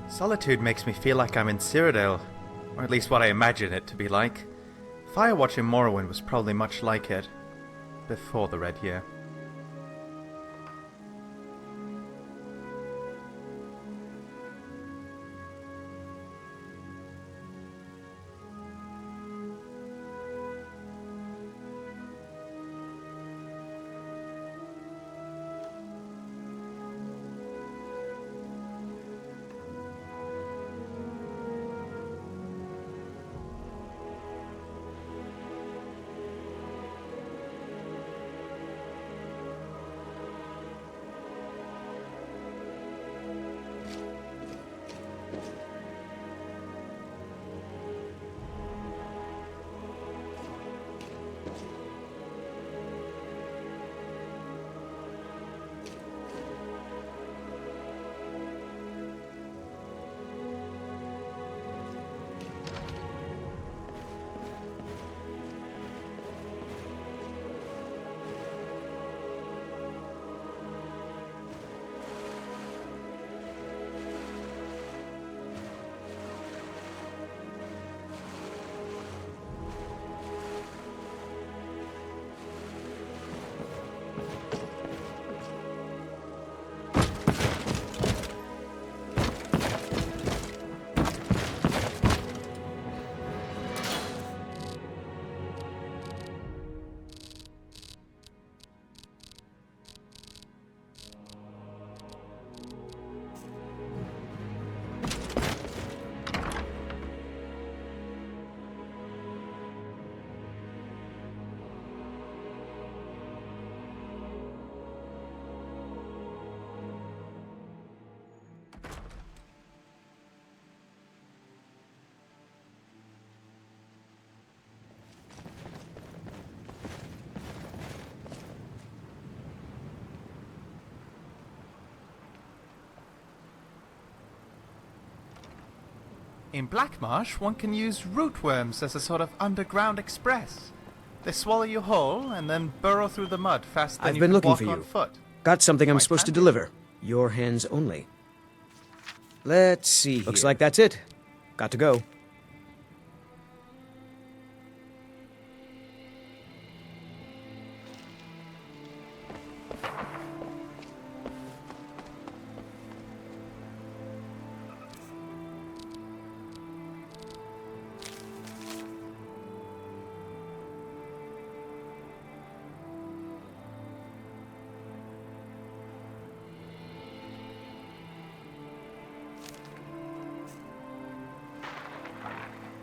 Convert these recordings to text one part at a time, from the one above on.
Solitude makes me feel like I'm in Cyrodiil, or at least what I imagine it to be like. Firewatch in Morrowind was probably much like it, before the Red Year. In Blackmarsh, one can use rootworms as a sort of underground express. They swallow you whole and then burrow through the mud faster than I've you been can looking walk for you. on foot. Got something I'm Quite supposed to handy. deliver. Your hands only. Let's see. Looks like that's it. Got to go.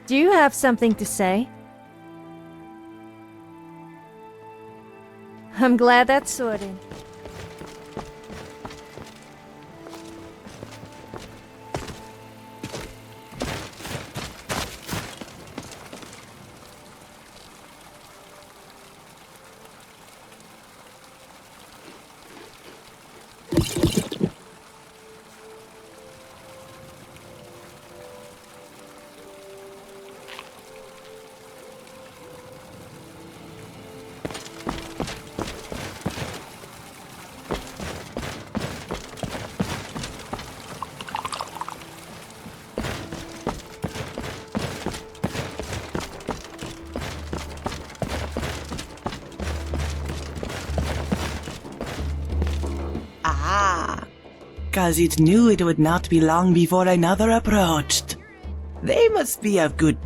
Do you have something to say? I'm glad that's sorted. Ah, 'cause it knew it would not be long before another approached. They must be of good...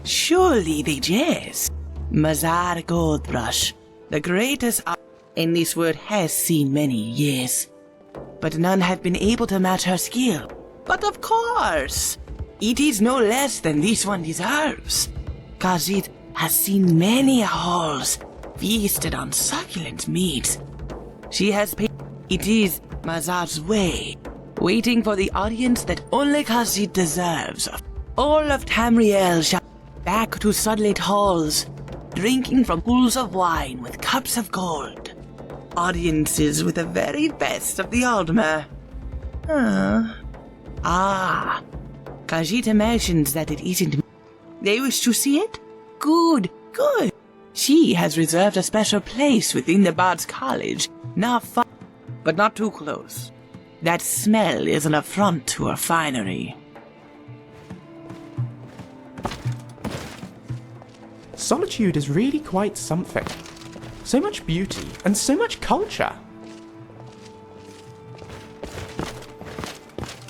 Surely they jest. Mazar Goldbrush, the greatest in this world, has seen many, yes. But none have been able to match her skill. But of course, it is no less than this one deserves. 'Cause it has seen many halls feasted on succulent meat. She has paid... It is Mazar's way, waiting for the audience that only Khazid deserves. All of Tamriel shall back to sunlit halls, drinking from pools of wine with cups of gold. Audiences with the very best of the Aldmer. Khajiit imagines that it isn't... They wish to see it? Good, good. She has reserved a special place within the Bard's College, not far, but not too close. That smell is an affront to our finery. Solitude is really quite something. So much beauty and so much culture.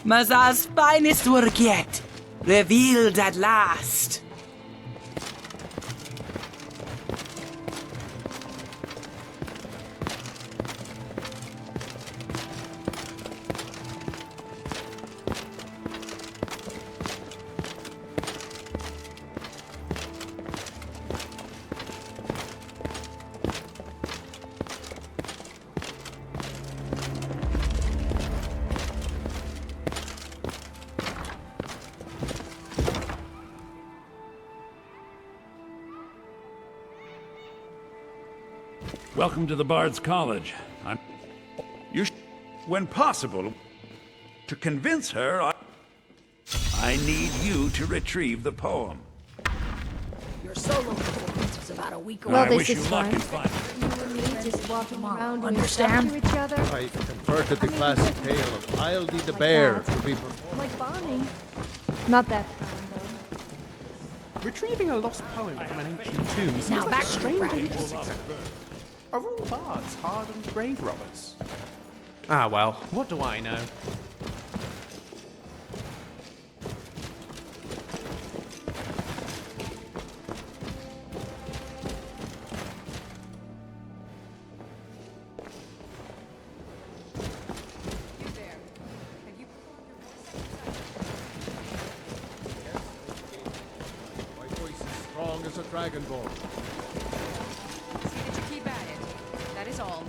Mazar's finest work yet, revealed at last. Welcome to the Bard's College. When possible, to convince her, I need you to retrieve the poem. Your solo performance was about a week Well, I this wish is you luck fine. and find. You and me just walking around doing Understand? stuff to each other. I converted the classic tale of Hildy the Bear to be performed. Like Bonnie. Not that kind, though. Retrieving a lost poem from an ancient tomb seems Now like back a to the strange practice. agency. Are all bards hardened grave robbers? Ah well, what do I know? My voice is strong as a dragonborn. See that you keep at it. That is all.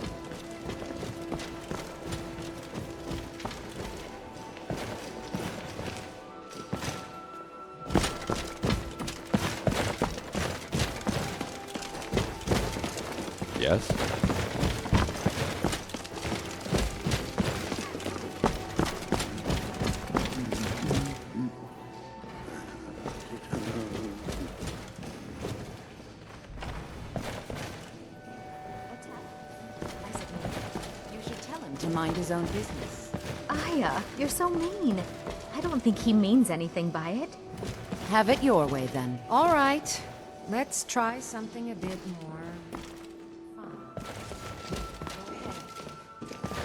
Yes? You should tell him to mind his own business. Aya, you're so mean. I don't think he means anything by it. Have it your way, then. All right. Let's try something a bit more fun. Go ahead.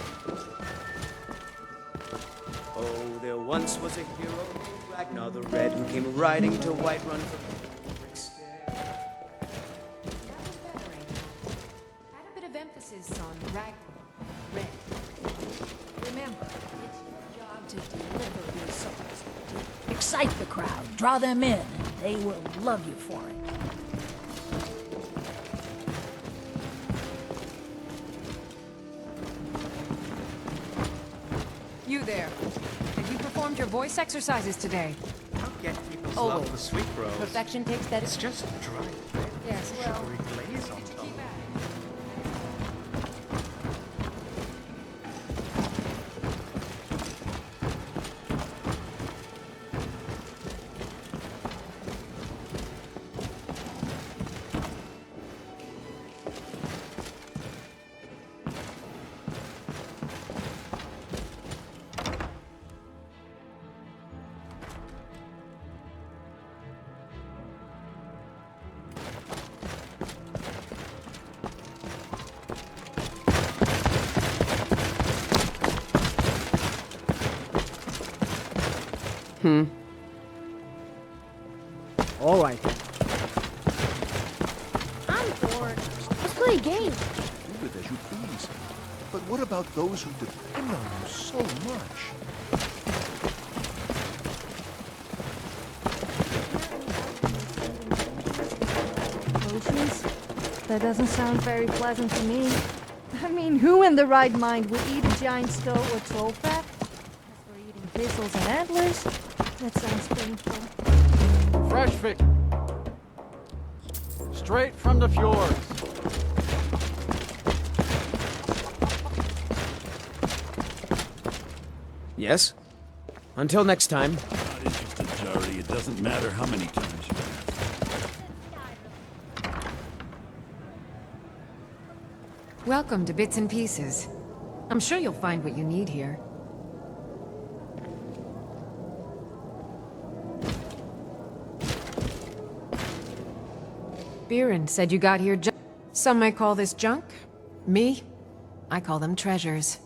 Oh, there once was a hero named Ragnar the Red who came riding to Whiterun from the brick stair. That was better, Angel. Add a bit of emphasis on Ragnar, Red. Remember, it's your job to deliver these songs. Excite the crowd, draw them in, and they will love you for it. You there. Have you performed your voice exercises today? Don't get people's Oh, love for sweet rolls. Perfection takes that. It's just dry bread Yes, with well, sugary glaze on top. keep at it. All right. I'm bored. Let's play a game. Do it as you please. But what about those who depend on you so much? Potions? That doesn't sound very pleasant to me. I mean, who in the right mind would eat a giant skull or troll fat? As for eating thistles and antlers, that sounds painful. Fresh fish. Straight from the fjords. Yes? Until next time. Not interested, Jari. It doesn't matter how many times you ask. Welcome to Bits and Pieces. I'm sure you'll find what you need here. Biren said you got here Some may call this junk. Me? I call them treasures.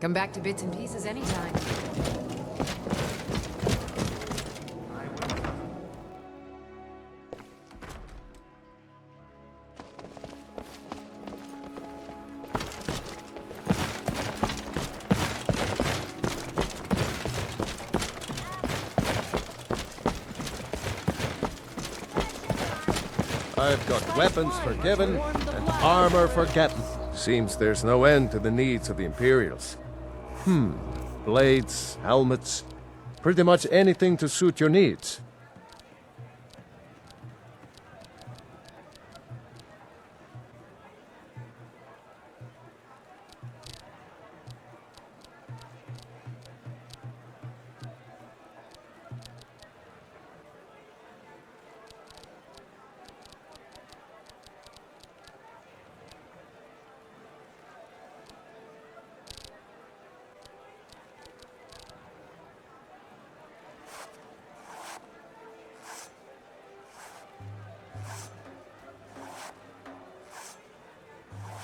Come back to bits and pieces anytime. I've got weapons for giving and armor for getting. Seems there's no end to the needs of the Imperials. Blades, helmets, pretty much anything to suit your needs.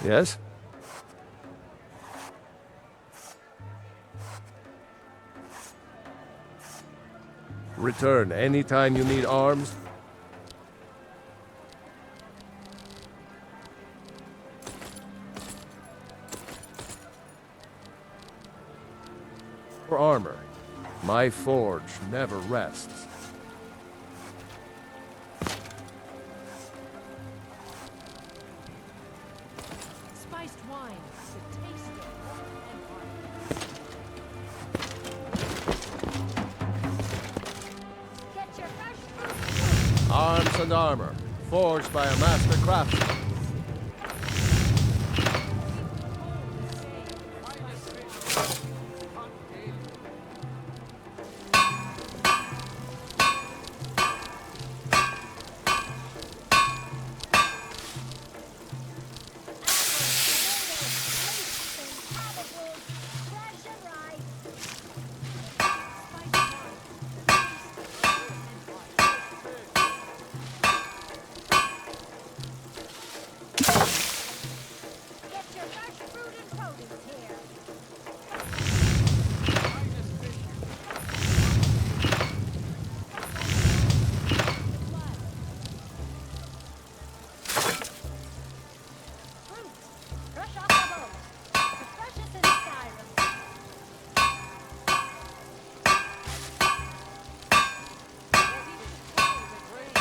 Yes? Return anytime you need arms. For armor, my forge never rests. Arms and armor, forged by a master craftsman.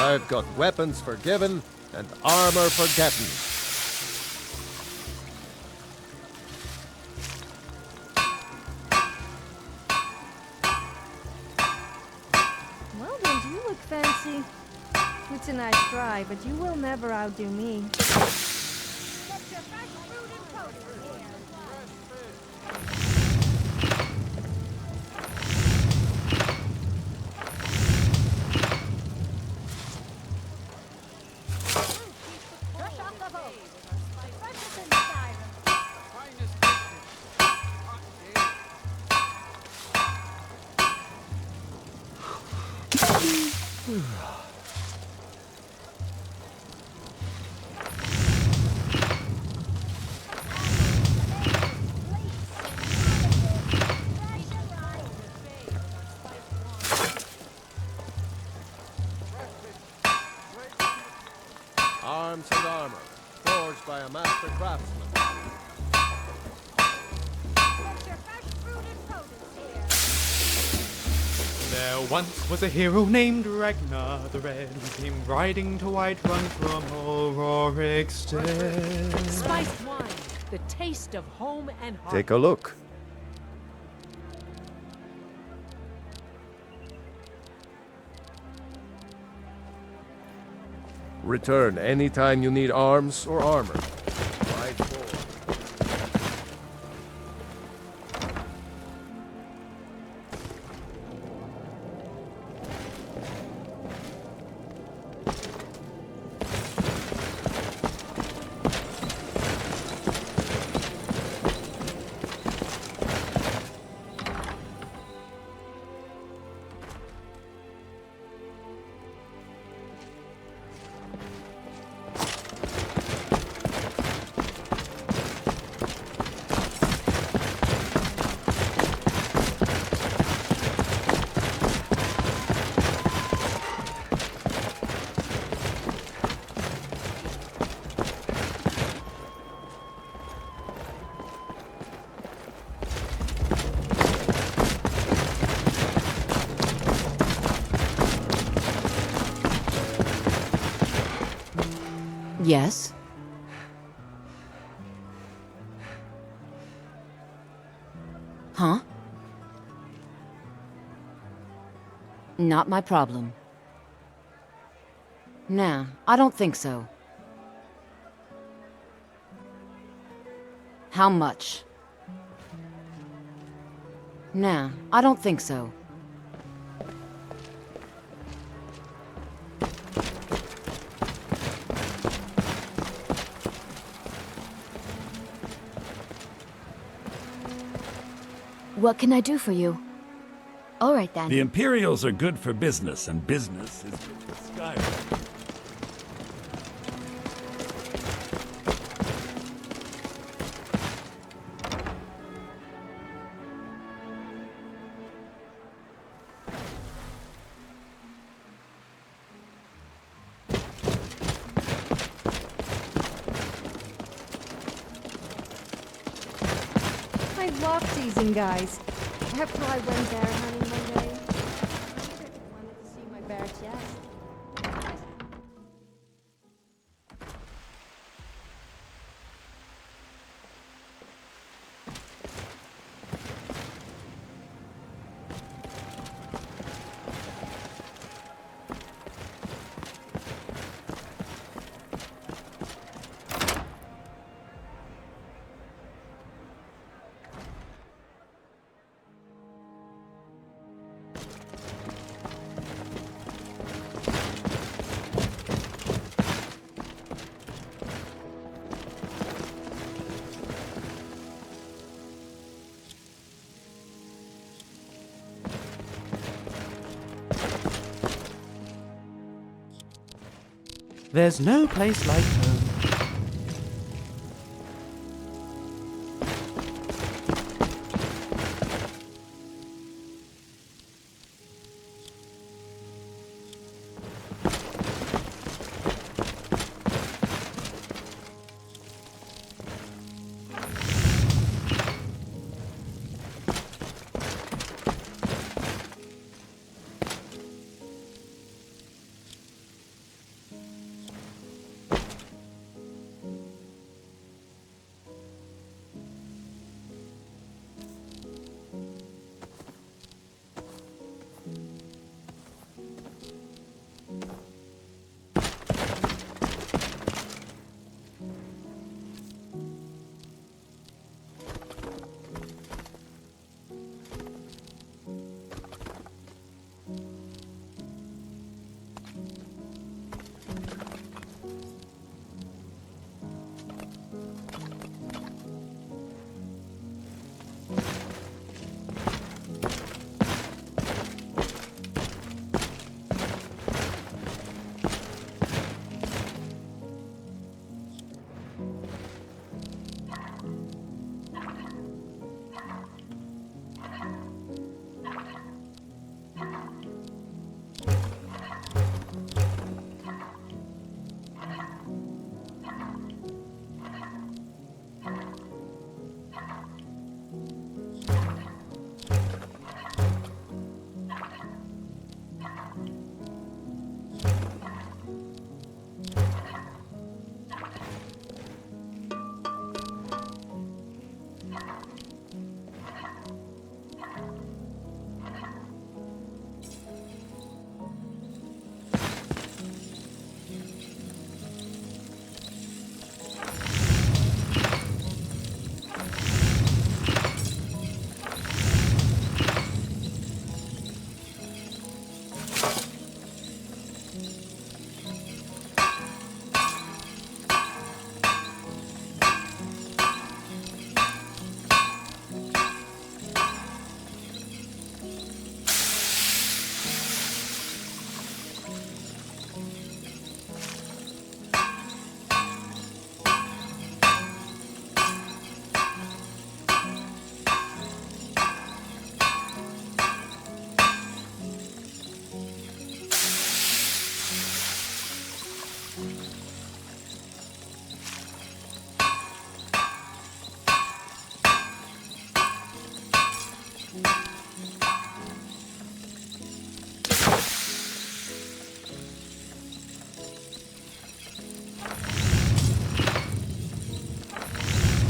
I've got weapons for giving and armor for getting. Well, don't you look fancy? It's a nice try, but you will never outdo me. Arms and armor, forged by a master craftsman. There once was a hero named Ragnar the Red, who came riding to Whiterun from Auroric Stead. Spiced wine, the taste of home and heart. Take a look. Return anytime you need arms or armor. Ride forward. Yes? Huh? Not my problem. Nah, I don't think so. How much? Nah, I don't think so. What can I do for you? All right, then. The Imperials are good for business, and business is good for Skyrim. I love teasing guys. After I went bear hunting one day, I wanted to see my bear chest. There's no place like home.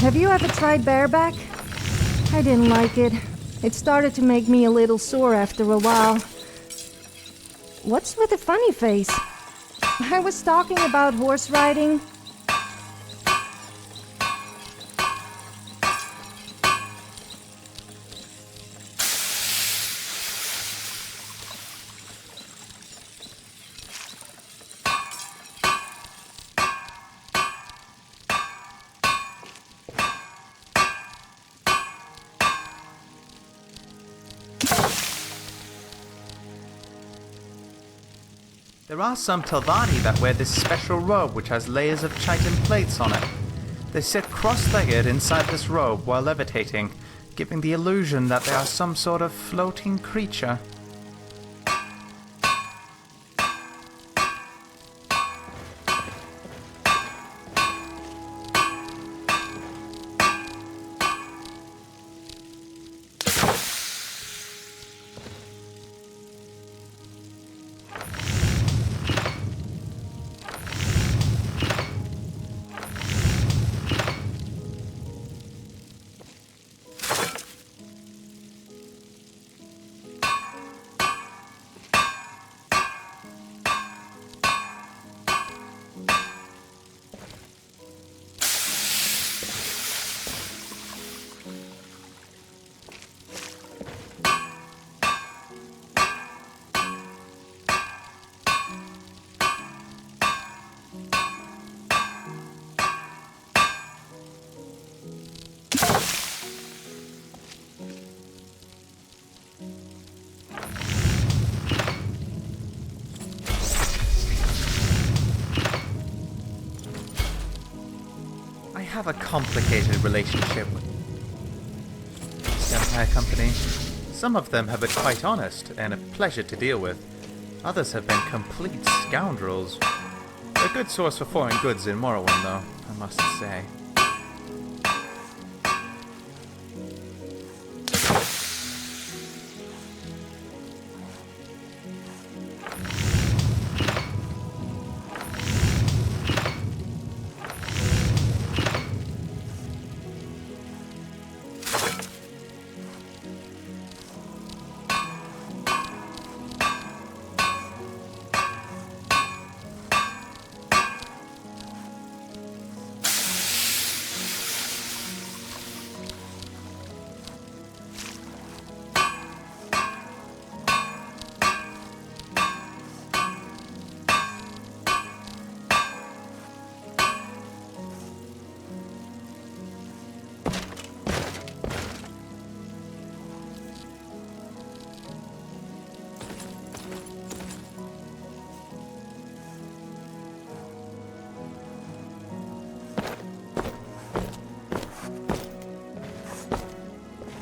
Have you ever tried bareback? I didn't like it. It started to make me a little sore after a while. What's with the funny face? I was talking about horse riding. There are some Telvanni that wear this special robe which has layers of chitin plates on it. They sit cross-legged inside this robe while levitating, giving the illusion that they are some sort of floating creature. I have a complicated relationship with this Empire Company. Some of them have been quite honest and a pleasure to deal with. Others have been complete scoundrels. They're a good source for foreign goods in Morrowind, though, I must say.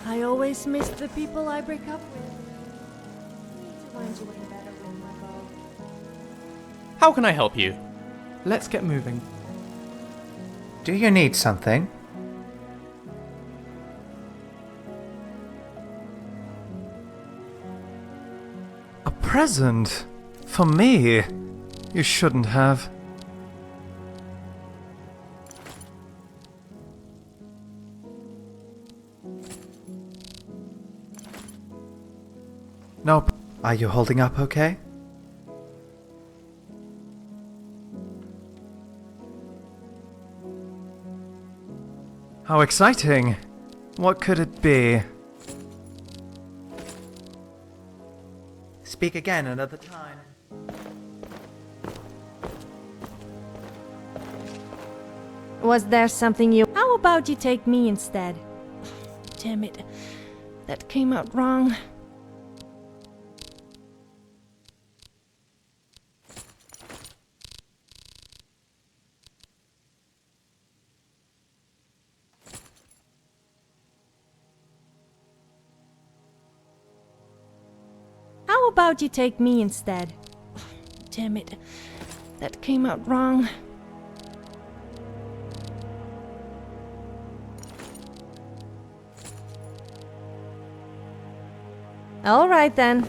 I always miss the people I break up with. Need to learn to aim better with my bow. How can I help you? Let's get moving. Do you need something? A present? For me? You shouldn't have. Nope. Are you holding up okay? How exciting! What could it be? Speak again another time. Was there something you... How about you take me instead? Damn it. That came out wrong. How about you take me instead? Damn it. That came out wrong. All right then.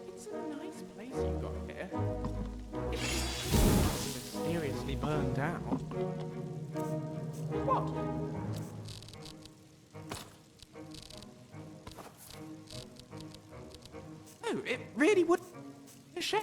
It's a nice place you got here. It's mysteriously burned down. What? Oh, it really would be a shame.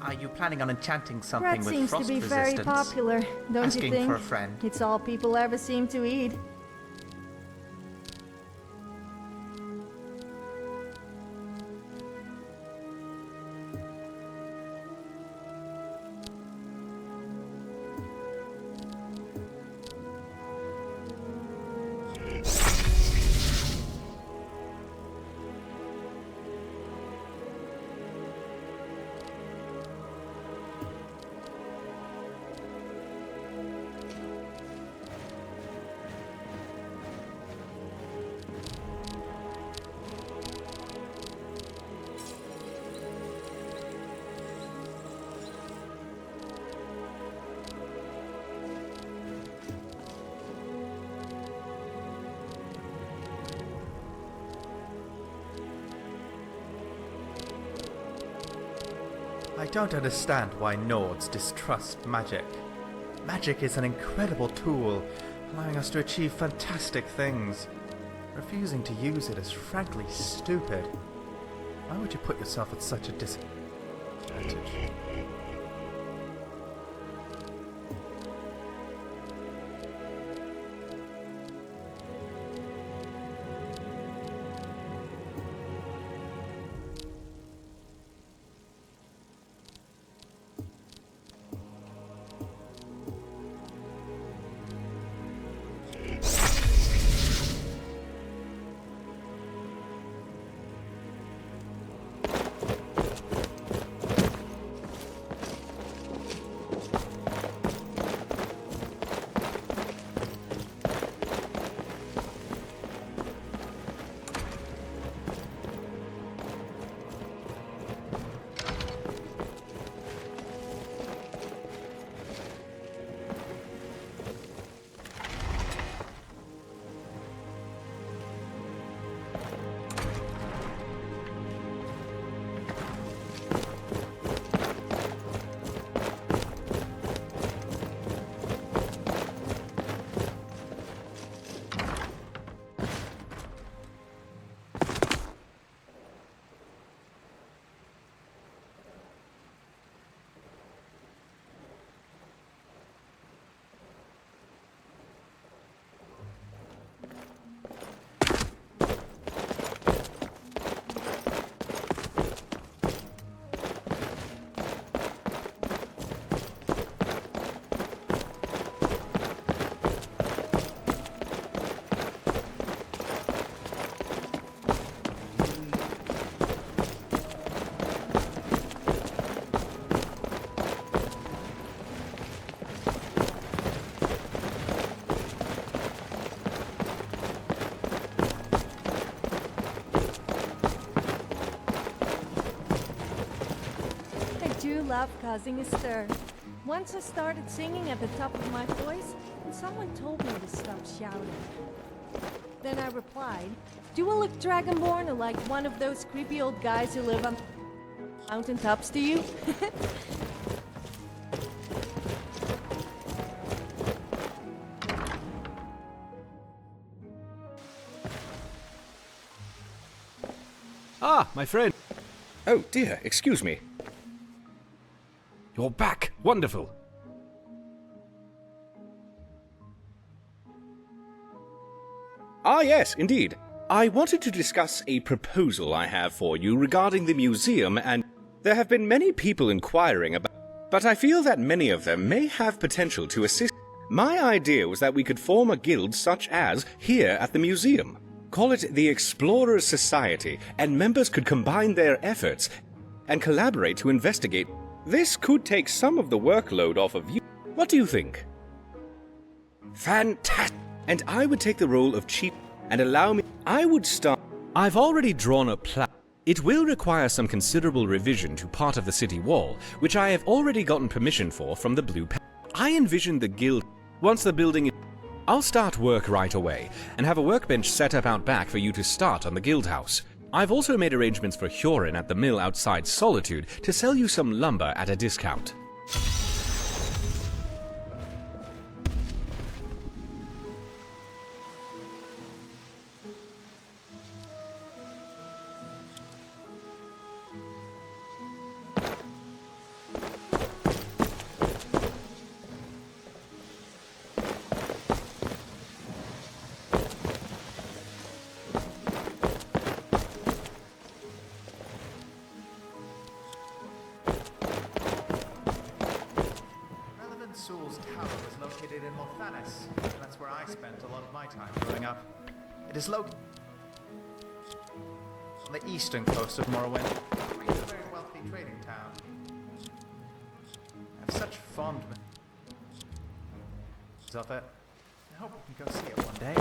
Are you planning on enchanting something Bread with seems to frost be resistance? very popular, don't Asking you think? for a friend. It's all people ever seem to eat. I don't understand why Nords distrust magic. Magic is an incredible tool, allowing us to achieve fantastic things. Refusing to use it is frankly stupid. Why would you put yourself at such a disadvantage? Love causing a stir. Once I started singing at the top of my voice, and someone told me to stop shouting. Then I replied, "Do I look dragonborn or like one of those creepy old guys who live on mountaintops to you?" Ah, my friend. Oh dear, excuse me. You're back. Wonderful. Ah, yes, indeed. I wanted to discuss a proposal I have for you regarding the museum, and there have been many people inquiring about, but I feel that many of them may have potential to assist. My idea was that we could form a guild such as here at the museum. Call it the Explorers Society, and members could combine their efforts and collaborate to investigate. This could take some of the workload off of you. What do you think? Fantastic! And I would take the role of chief and allow me. I would start. I've already drawn a plan. It will require some considerable revision to part of the city wall, which I have already gotten permission for from the Blue Pen. I envision the guild. Once the building is. I'll start work right away and have a workbench set up out back for you to start on the guild house. I've also made arrangements for Hurin at the mill outside Solitude to sell you some lumber at a discount. located in Lothanis. That's where I spent a lot of my time growing up. It is located on the eastern coast of Morrowind. It's a very wealthy trading town. I have such fond memories of it. I hope we can go see it one day.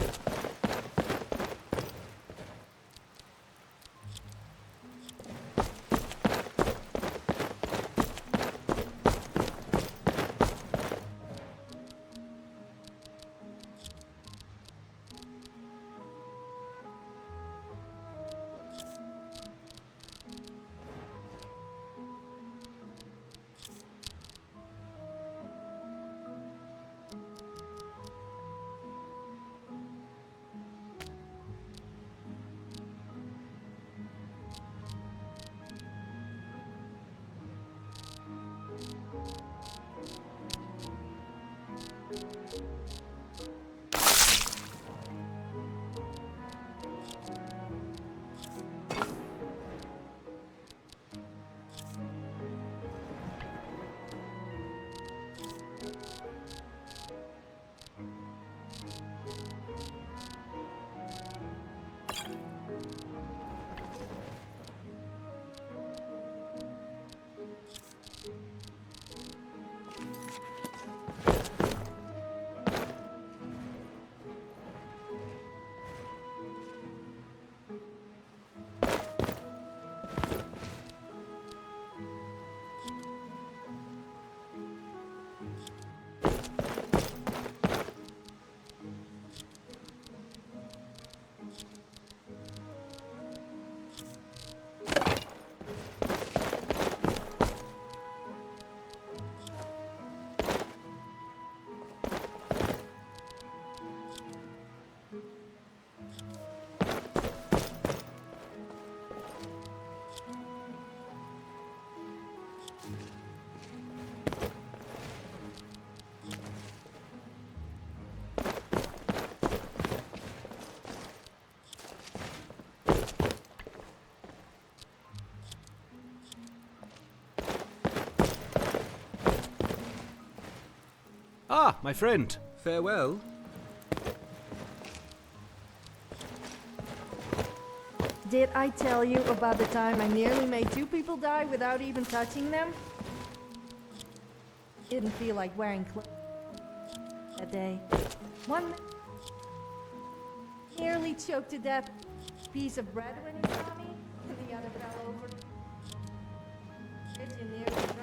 Ah, my friend. Farewell. Did I tell you about the time I nearly made 2 people die without even touching them? Didn't feel like wearing clothes that day. One nearly choked to death. Piece of bread when he saw me, and the other fell over. Kitchen nearly drowned.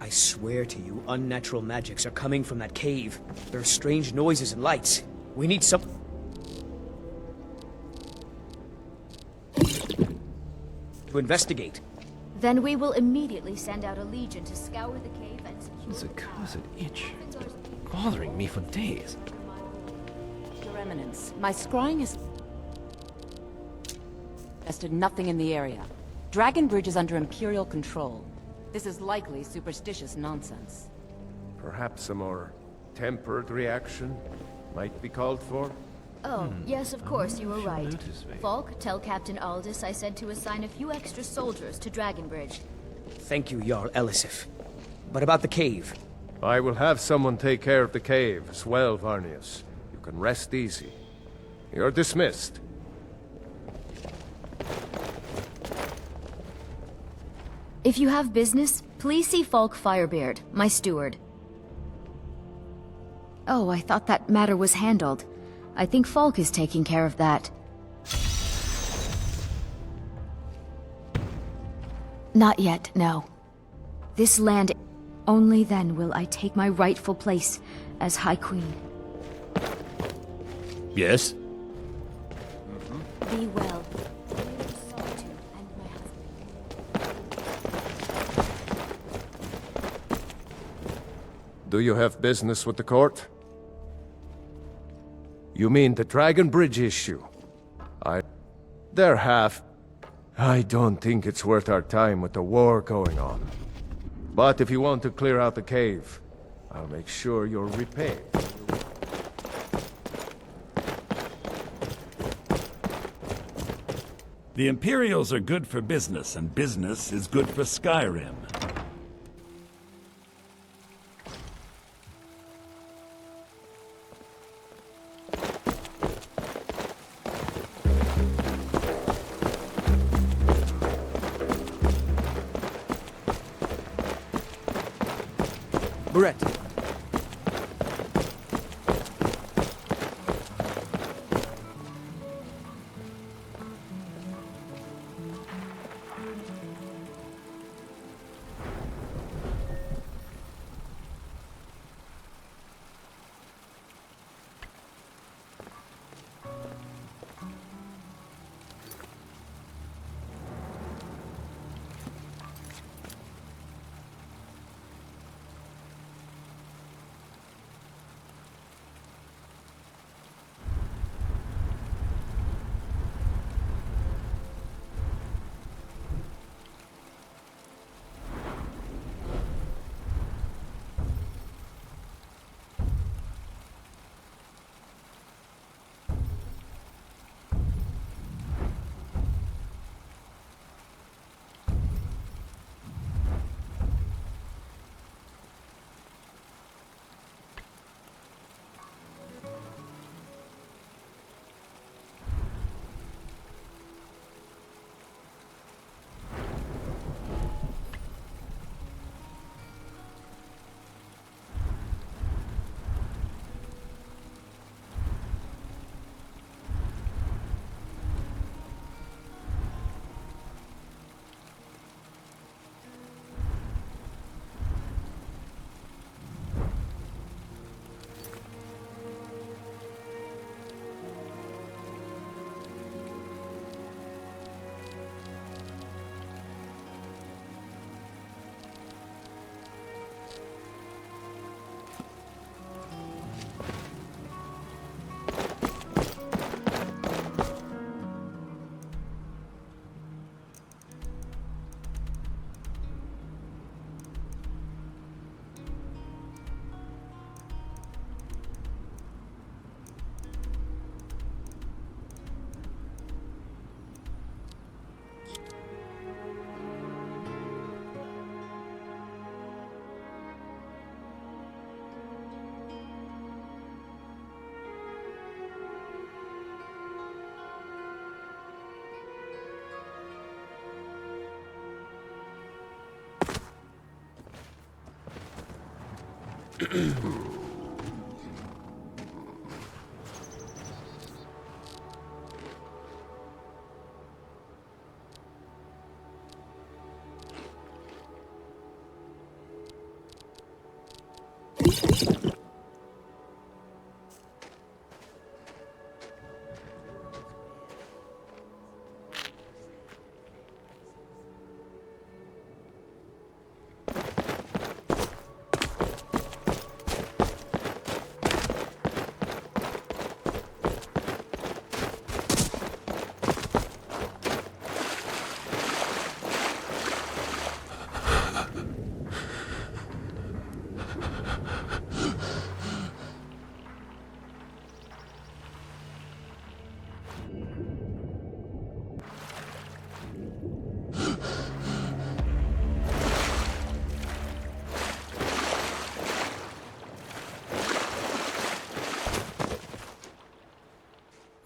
I swear to you, unnatural magics are coming from that cave. There are strange noises and lights. We need some... to investigate. Then we will immediately send out a legion to scour the cave and secure It's a the path. cursed itch. Bothering me for days. Your Eminence, my scrying has suggested nothing in the area. Dragon Bridge is under Imperial control. This is likely superstitious nonsense. Perhaps a more tempered reaction might be called for? Oh, yes, of course, you were right. notice me. Falk, tell Captain Aldous I said to assign a few extra soldiers to Dragon Bridge. Thank you, Jarl Elisif. But about the cave. I will have someone take care of the cave as well, Varnius. You can rest easy. You're dismissed. If you have business, please see Falk Firebeard, my steward. Oh, I thought that matter was handled. I think Falk is taking care of that. Not yet, no. This land... Only then will I take my rightful place as High Queen. Yes? Be well. Solitude and my husband. Do you have business with the court? You mean the Dragon Bridge issue? Their half... I don't think it's worth our time with the war going on. But if you want to clear out the cave, I'll make sure you're repaid. The Imperials are good for business, and business is good for Skyrim. Brett.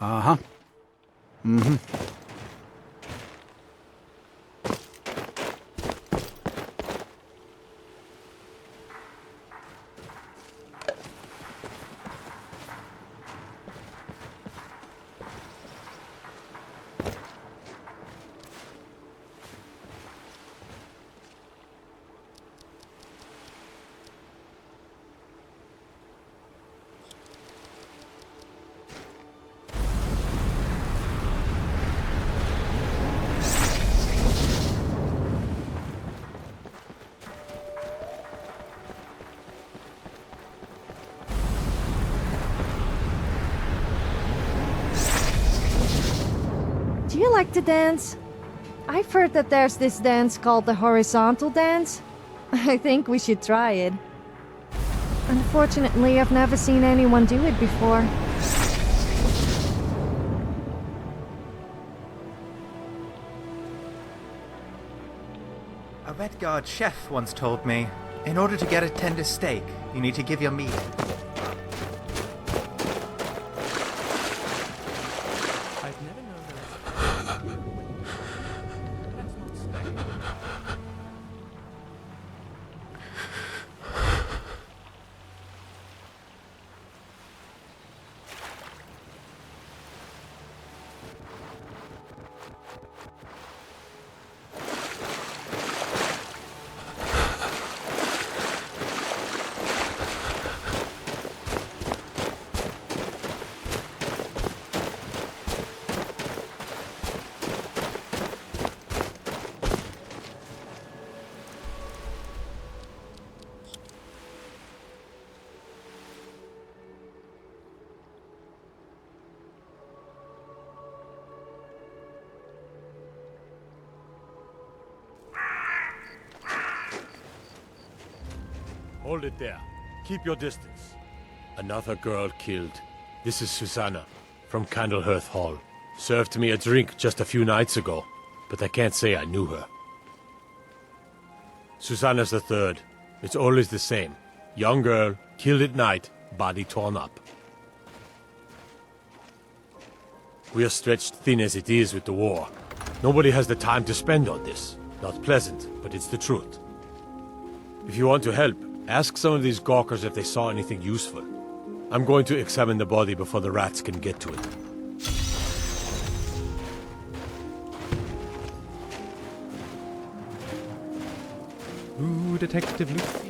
Uh-huh. Mm-hmm. Do you like to dance? I've heard that there's this dance called the horizontal dance. I think we should try it. Unfortunately, I've never seen anyone do it before. A Red Guard chef once told me, in order to get a tender steak, you need to give your meat. I've never known that. That's not steak. Hold it there. Keep your distance. Another girl killed. This is Susanna, from Candlehearth Hall. Served me a drink just a few nights ago, but I can't say I knew her. Susanna's the third. It's always the same. Young girl, killed at night, body torn up. We are stretched thin as it is with the war. Nobody has the time to spend on this. Not pleasant, but it's the truth. If you want to help, ask some of these gawkers if they saw anything useful. I'm going to examine the body before the rats can get to it. Ooh, Detective Lucy.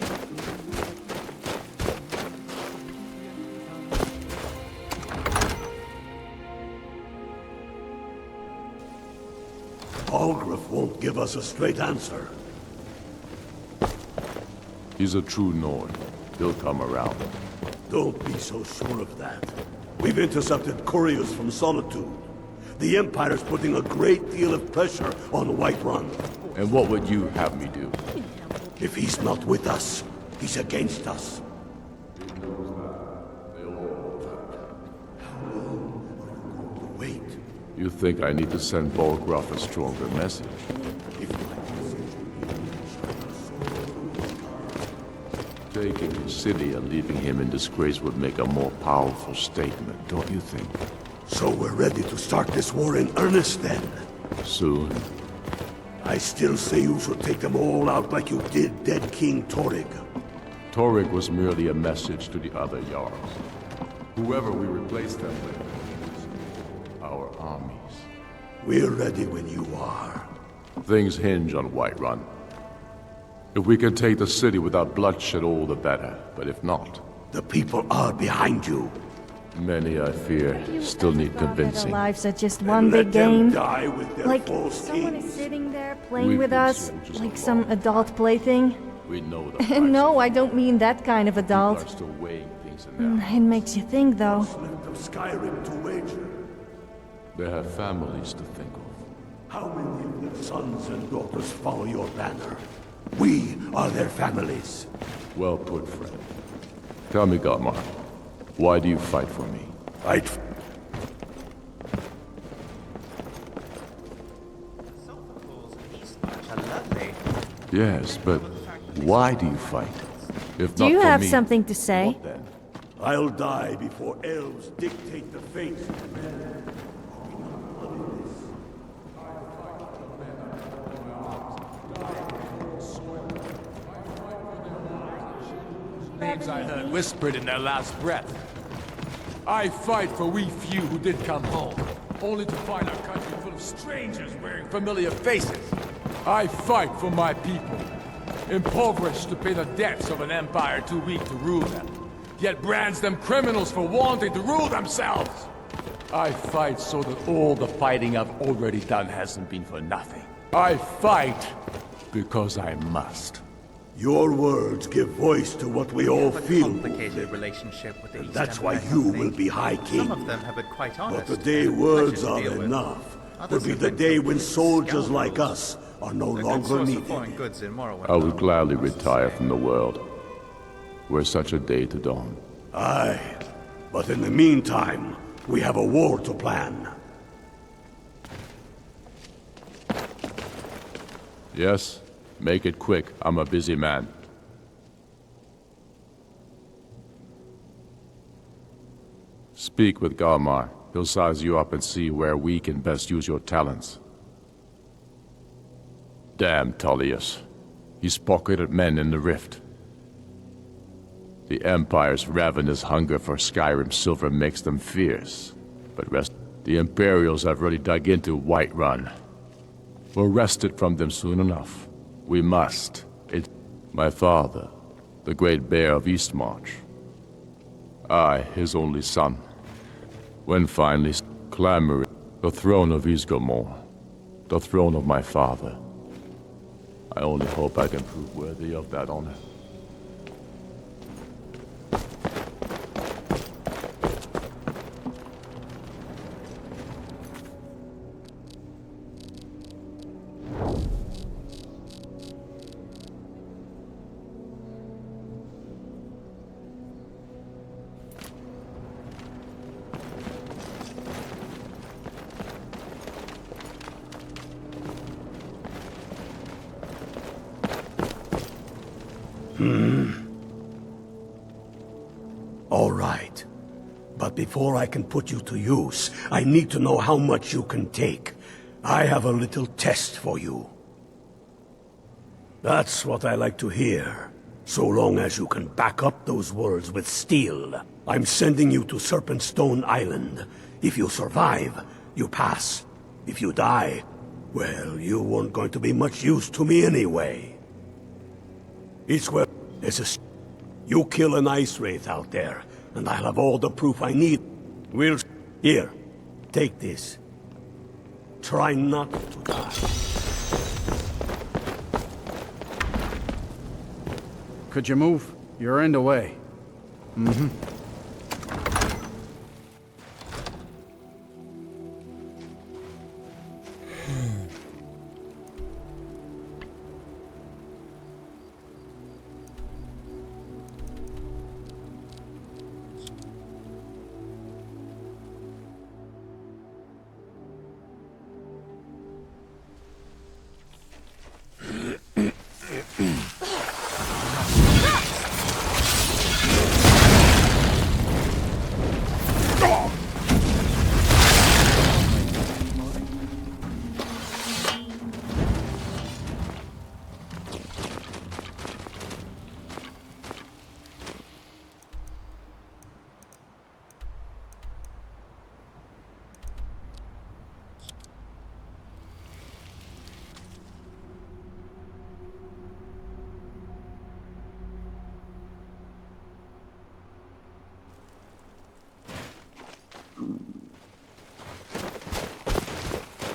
Algriff won't give us a straight answer. He's a true Nord. He'll come around. Don't be so sure of that. We've intercepted couriers from Solitude. The Empire's putting a great deal of pressure on Whiterun. And what would you have me do? If he's not with us, he's against us. Wait. You think I need to send Bolgraf a stronger message? Taking his city and leaving him in disgrace would make a more powerful statement, don't you think? So we're ready to start this war in earnest then? Soon. I still say you should take them all out like you did dead King Torrig. Torrig was merely a message to the other Jarls. Whoever we replace them with, our armies. We're ready when you are. Things hinge on Whiterun. If we can take the city without bloodshed, all the better. But if not... The people are behind you. Many, I fear, still need convincing. Our lives are just one big game. Die with their Like false someone is kings. sitting there playing We've with been us, soldiers like all some along. adult plaything. We know that. And no, I don't mean that kind of People are adult. still weighing things in their It makes you think, though. Left of Skyrim to wager. They have families to think of. How many of their sons and daughters follow your banner? We are their families. Well put, friend. Tell me, Godmar, why do you fight for me? Fight. Yes, but why do you fight? If Do not you for have me, something to say? what then? I'll die before elves dictate the fate of men. Names I heard whispered in their last breath. I fight for we few who did come home, only to find our country full of strangers wearing familiar faces. I fight for my people, impoverished to pay the debts of an empire too weak to rule them, yet brands them criminals for wanting to rule themselves. I fight so that all the fighting I've already done hasn't been for nothing. I fight because I must. Your words give voice to what we all have a feel. complicated relationship with the East That's why Empire you Company. will be High King. Some of them have been quite honest. But the day and a words pleasure to are deal with. enough will Others be have the been day when complete soldiers like scoundrels. us are no A good longer source of needed. foreign goods in Morrowind, I would though, gladly must retire say. from the world, were such a day to dawn. Aye, but in the meantime, we have a war to plan. Yes? Make it quick. I'm a busy man. Speak with Galmar. He'll size you up and see where we can best use your talents. Damn Tullius. He's pocketed men in the rift. The Empire's ravenous hunger for Skyrim silver makes them fierce. But the Imperials have already dug into Whiterun. We'll wrest it from them soon enough. We must. My father, the great bear of Eastmarch. I, his only son. When finally clamoring the throne of Isgomor, the throne of my father. I only hope I can prove worthy of that honor. All right. But before I can put you to use, I need to know how much you can take. I have a little test for you. That's what I like to hear. So long as you can back up those words with steel. I'm sending you to Serpentstone Island. If you survive, you pass. If you die, well, you weren't going to be much use to me anyway. It's where there's a... You kill an ice wraith out there, and I'll have all the proof I need. We'll... Here, take this. Try not to die. Could you move? You're in the way. Mm-hmm.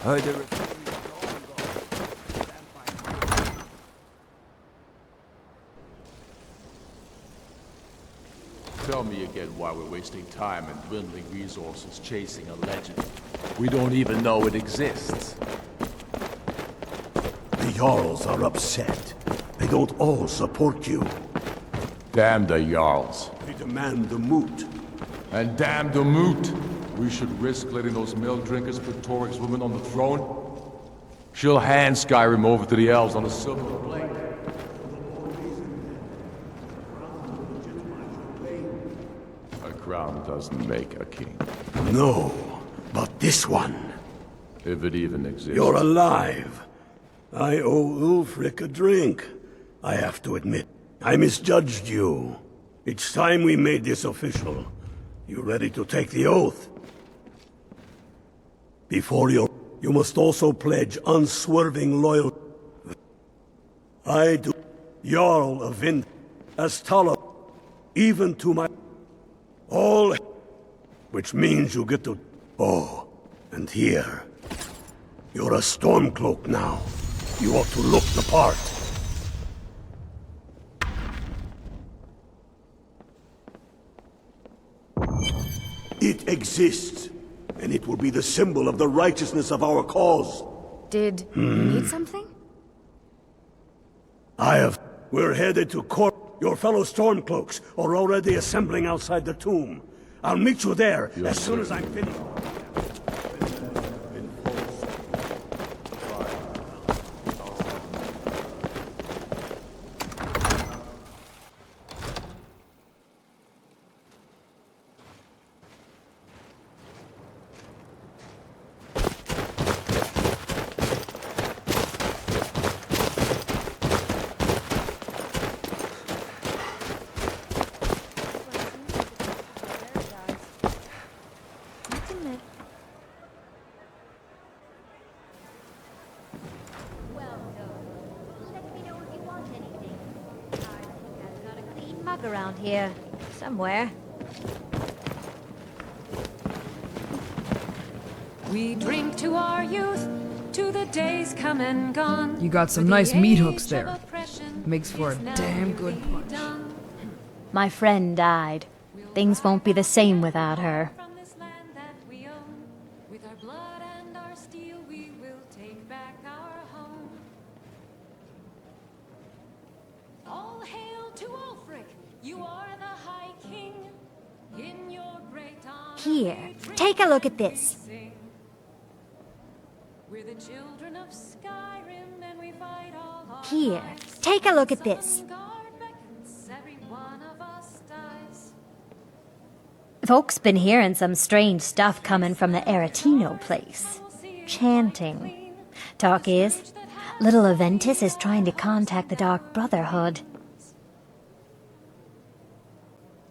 Heard there were... Tell me again why we're wasting time and dwindling resources chasing a legend. We don't even know it exists. The Jarls are upset. They don't all support you. Damn the Jarls. They demand the moot. And damn the moot! We should risk letting those mill drinkers put Torik's woman on the throne? She'll hand Skyrim over to the elves on a silver plate. A crown doesn't make a king. No, but this one. If it even exists. You're alive. I owe Ulfric a drink. I have to admit, I misjudged you. It's time we made this official. You ready to take the oath? Before you must also pledge unswerving loyalty. I do Jarl of Vind, as Tala, even to my... all... which means you get to... Oh, and here. You're a Stormcloak now. You ought to look the part. It exists, and it will be the symbol of the righteousness of our cause. Did you need something? We're headed to court. Your fellow Stormcloaks are already assembling outside the tomb. I'll meet you there as soon as I'm finished. Around here, somewhere. We drink to our youth, to the days come and gone. You got some nice meat hooks there. Makes for a damn good punch. My friend died. Things won't be the same without her. With our blood and our steel, we will take back our home. All hail to Ulfric! You are the High King. In your great honor, Here, take a look at this. we're the children of Skyrim, and we fight all our Here, take a look at this. every one of us dies. Folks been hearing some strange stuff coming from the Aretino place. Chanting. Talk is, little Aventus is trying to contact the Dark Brotherhood.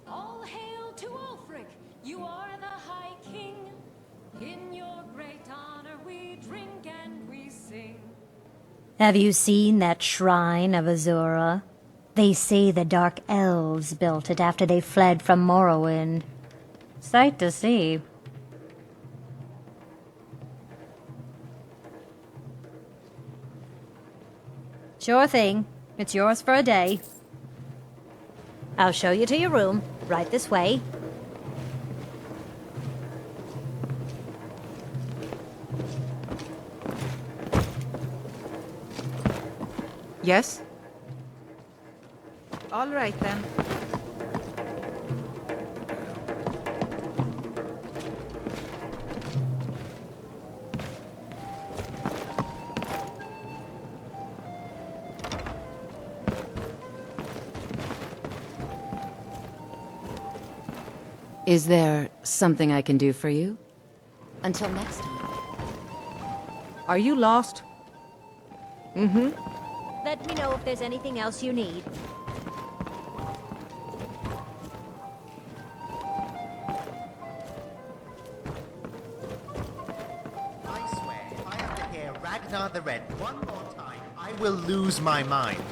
All hail to Ulfric! You are the High King. In your great honor, we drink and we sing. Have you seen that shrine of Azura? They say the Dark Elves built it after they fled from Morrowind. Sight to see. Sure thing. It's yours for a day. I'll show you to your room. Right this way. Yes? All right, then. Is there something I can do for you? Until next time. Are you lost? Mm-hmm. Let me know if there's anything else you need. I swear, if I have to hear Ragnar the Red one more time, I will lose my mind.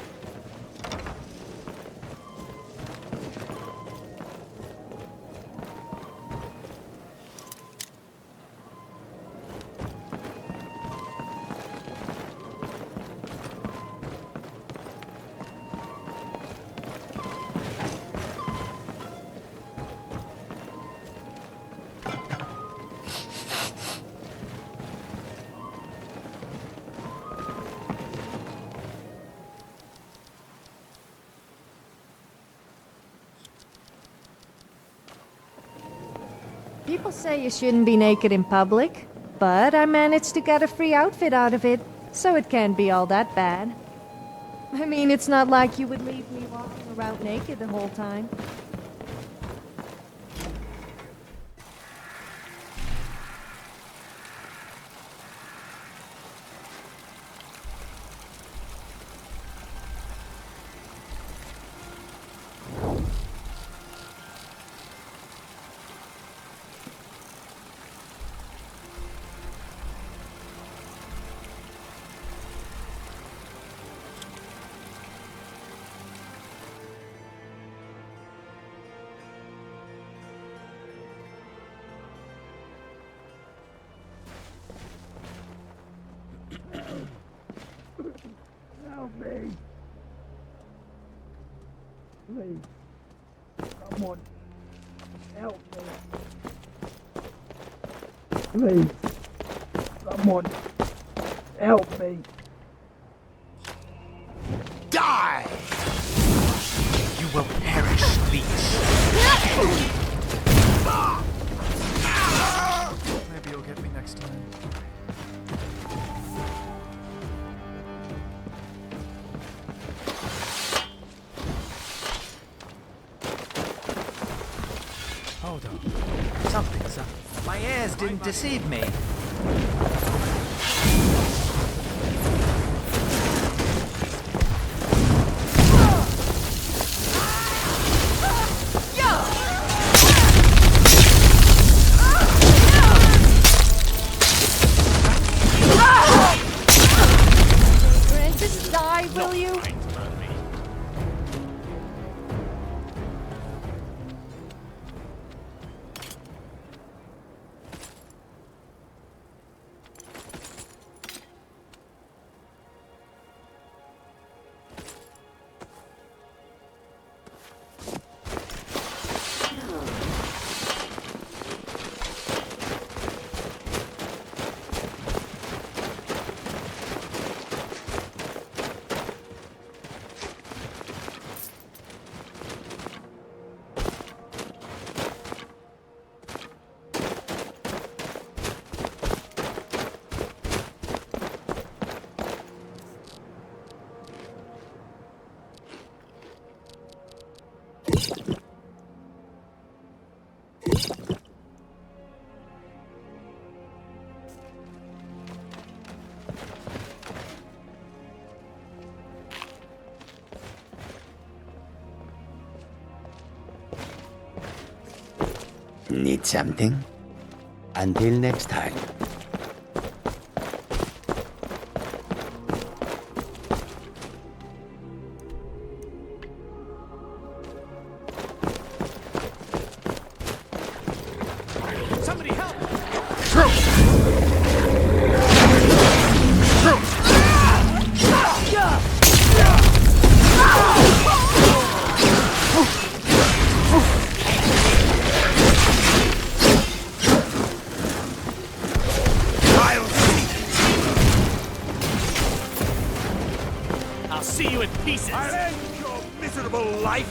People say you shouldn't be naked in public, but I managed to get a free outfit out of it, so it can't be all that bad. I mean, it's not like you would leave me walking around naked the whole time. Help me. Please. Someone. Help me. Please. Someone. Help me. Die! You will perish, leech. Maybe you'll get me next time. Hold on. Something's up. My ears didn't deceive me. Just die, will you? Need something? Until next time. Somebody help! I'll see you in pieces! I'll end your miserable life!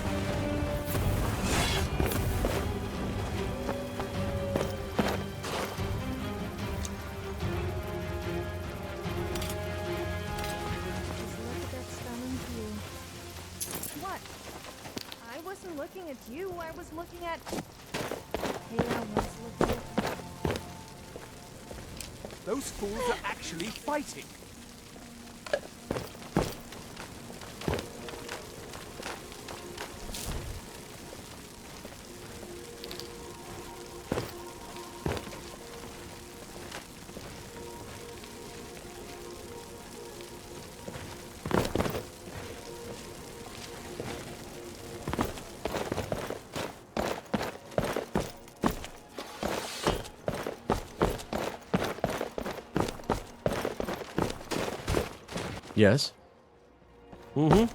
What? I wasn't looking at you. I was looking at... Kayla was looking at... Those fools are actually fighting. Yes? Mm-hmm.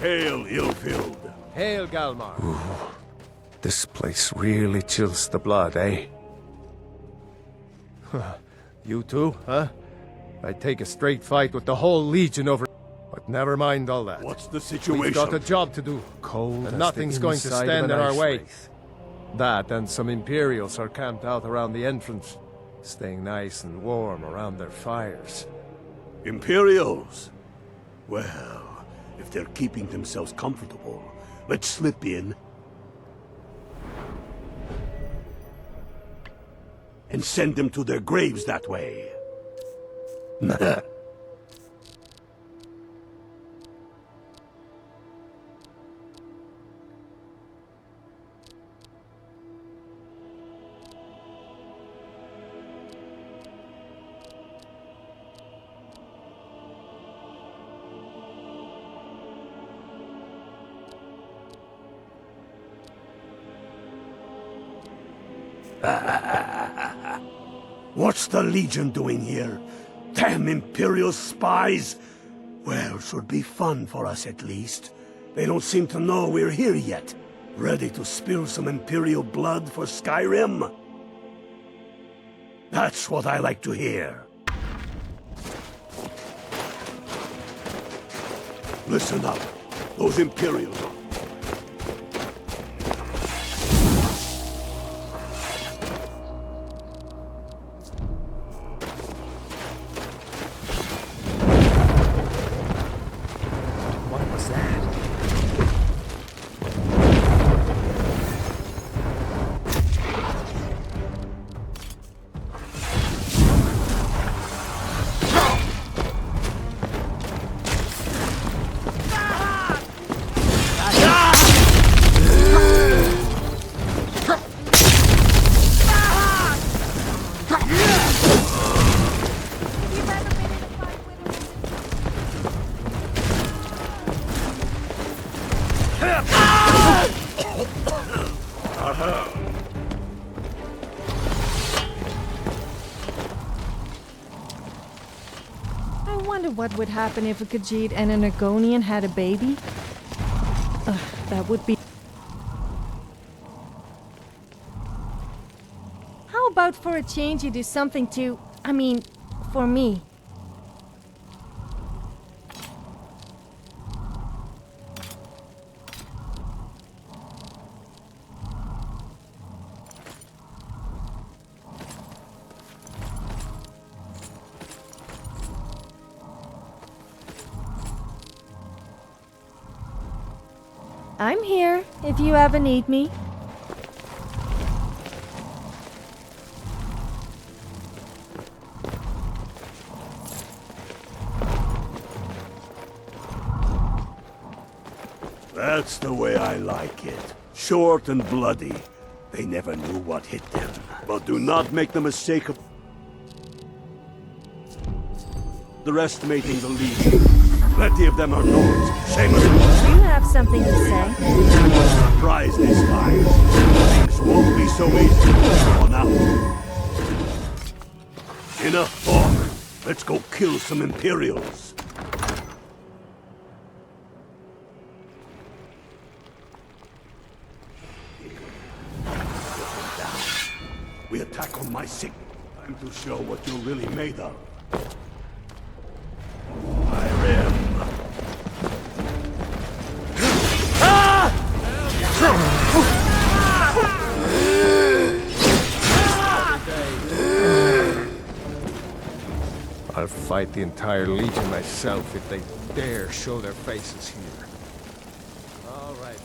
Hail, ill-filled. Hail, Galmar. Ooh, this place really chills the blood, eh? You too, huh? I'd take a straight fight with the whole Legion over... But never mind all that. What's the situation? We've got a job to do. Cold and nothing's going to stand in our way. That and some Imperials are camped out around the entrance, staying nice and warm around their fires. Imperials? Well, if they're keeping themselves comfortable, let's slip in and send them to their graves that way. What's the Legion doing here? Damn Imperial spies! Well, should be fun for us at least. They don't seem to know we're here yet. Ready to spill some Imperial blood for Skyrim? That's what I like to hear. Listen up. Those Imperials are... What would happen if a Khajiit and an Argonian had a baby? That would be... How about for a change you do something to... I mean, for me? I'm here, if you ever need me. That's the way I like it. Short and bloody. They never knew what hit them. But do not make the mistake of underestimating the Legion. Plenty of them are Nords, same as us. You have something to say? Surprise this time. Things won't be so easy on out. Enough talk. Let's go kill some Imperials. We attack on my sick. Time to show what you're really made of. I'll fight the entire Legion myself if they dare show their faces here. All right.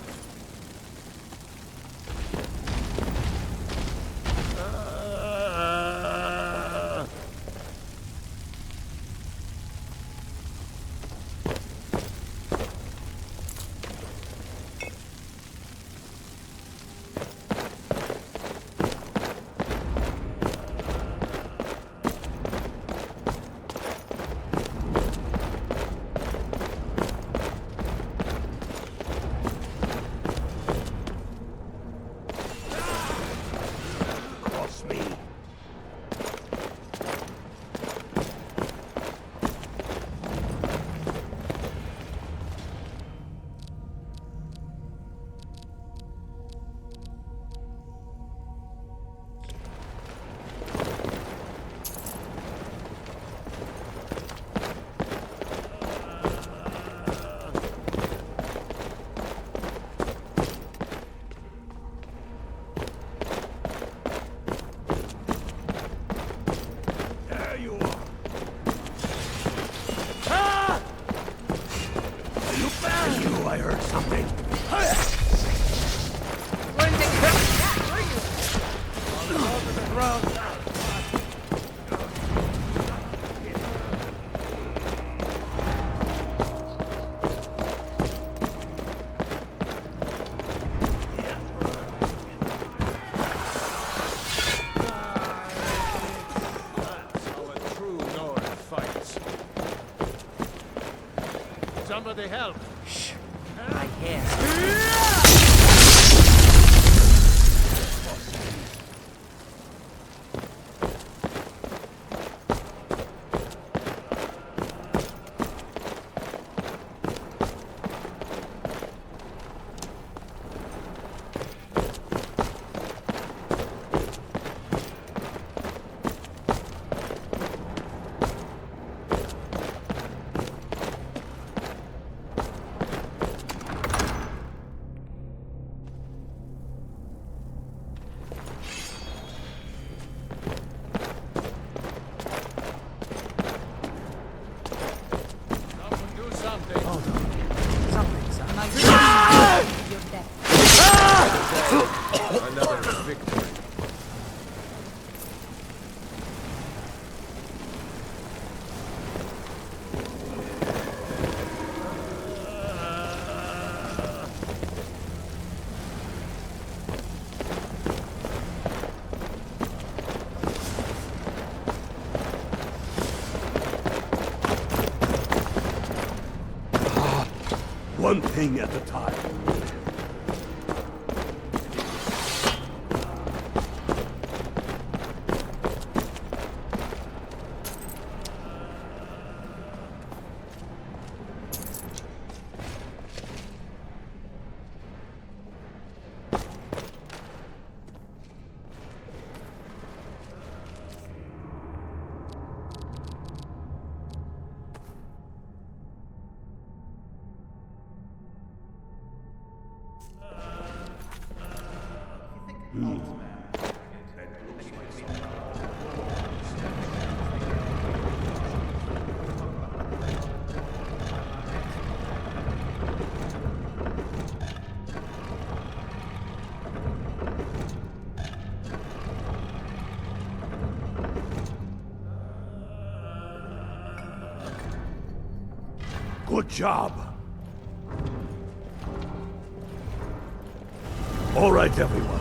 somebody help. Shh. I hear. Another victory. One thing at a time. Good job. All right, everyone.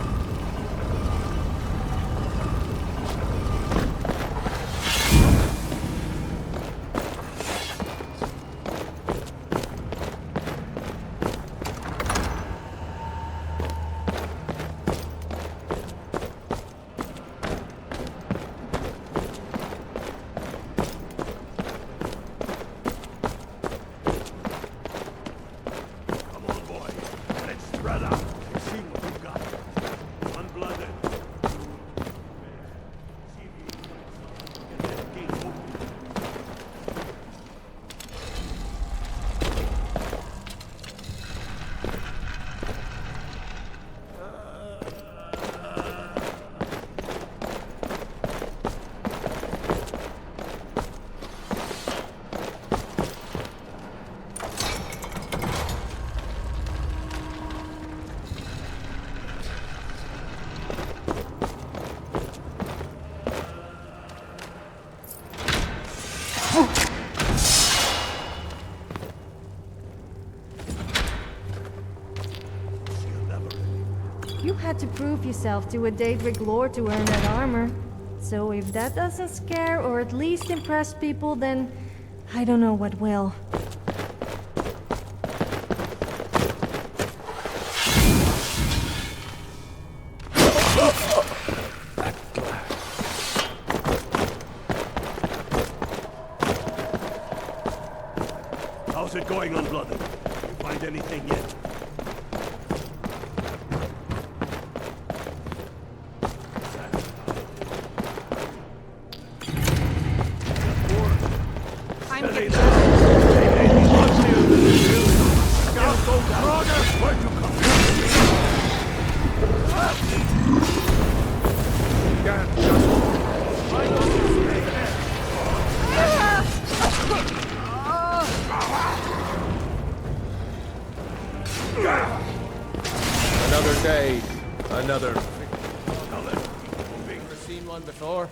You had to prove yourself to a Daedric lord to earn that armor. So if that doesn't scare or at least impress people, then I don't know what will. How's it going, Unblooded? You find anything yet? Another day, another victory. Ever seen one before?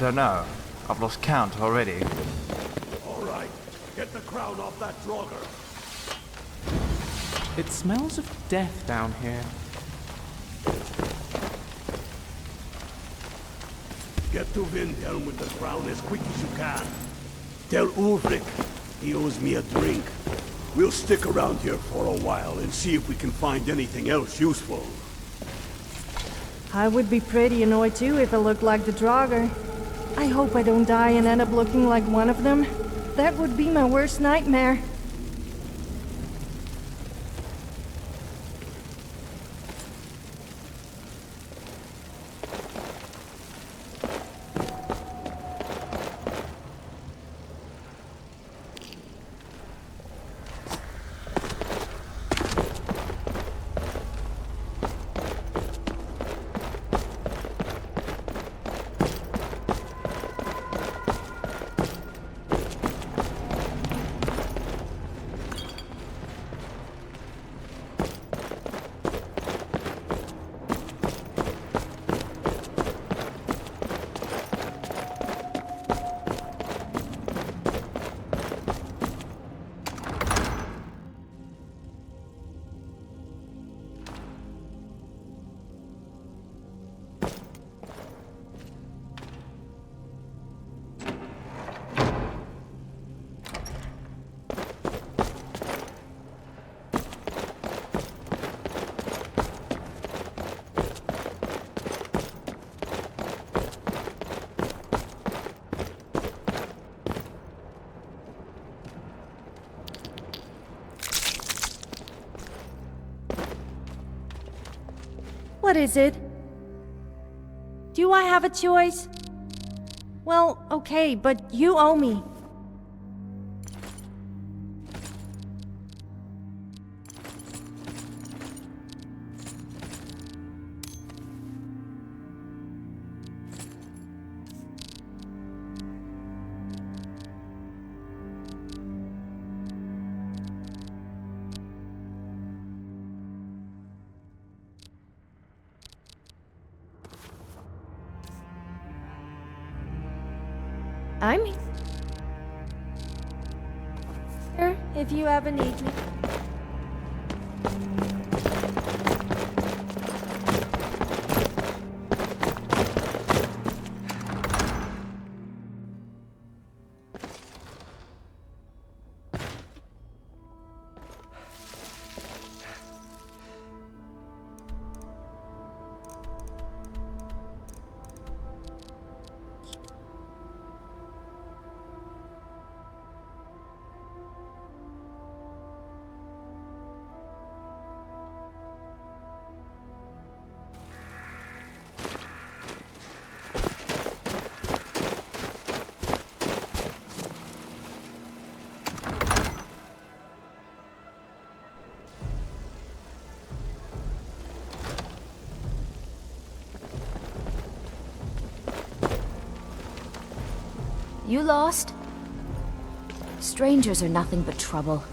don't know. I've lost count already. All right, get the crown off that drogger. It smells of death down here. Get to Windhelm with the crown as quick as you can. Tell Ulrich he owes me a drink. We'll stick around here for a while and see if we can find anything else useful. I would be pretty annoyed too if I looked like the Draugr. I hope I don't die and end up looking like one of them. That would be my worst nightmare. What is it? Do I have a choice? Well, okay, but you owe me. I'm here if you ever need me. You lost? Strangers are nothing but trouble.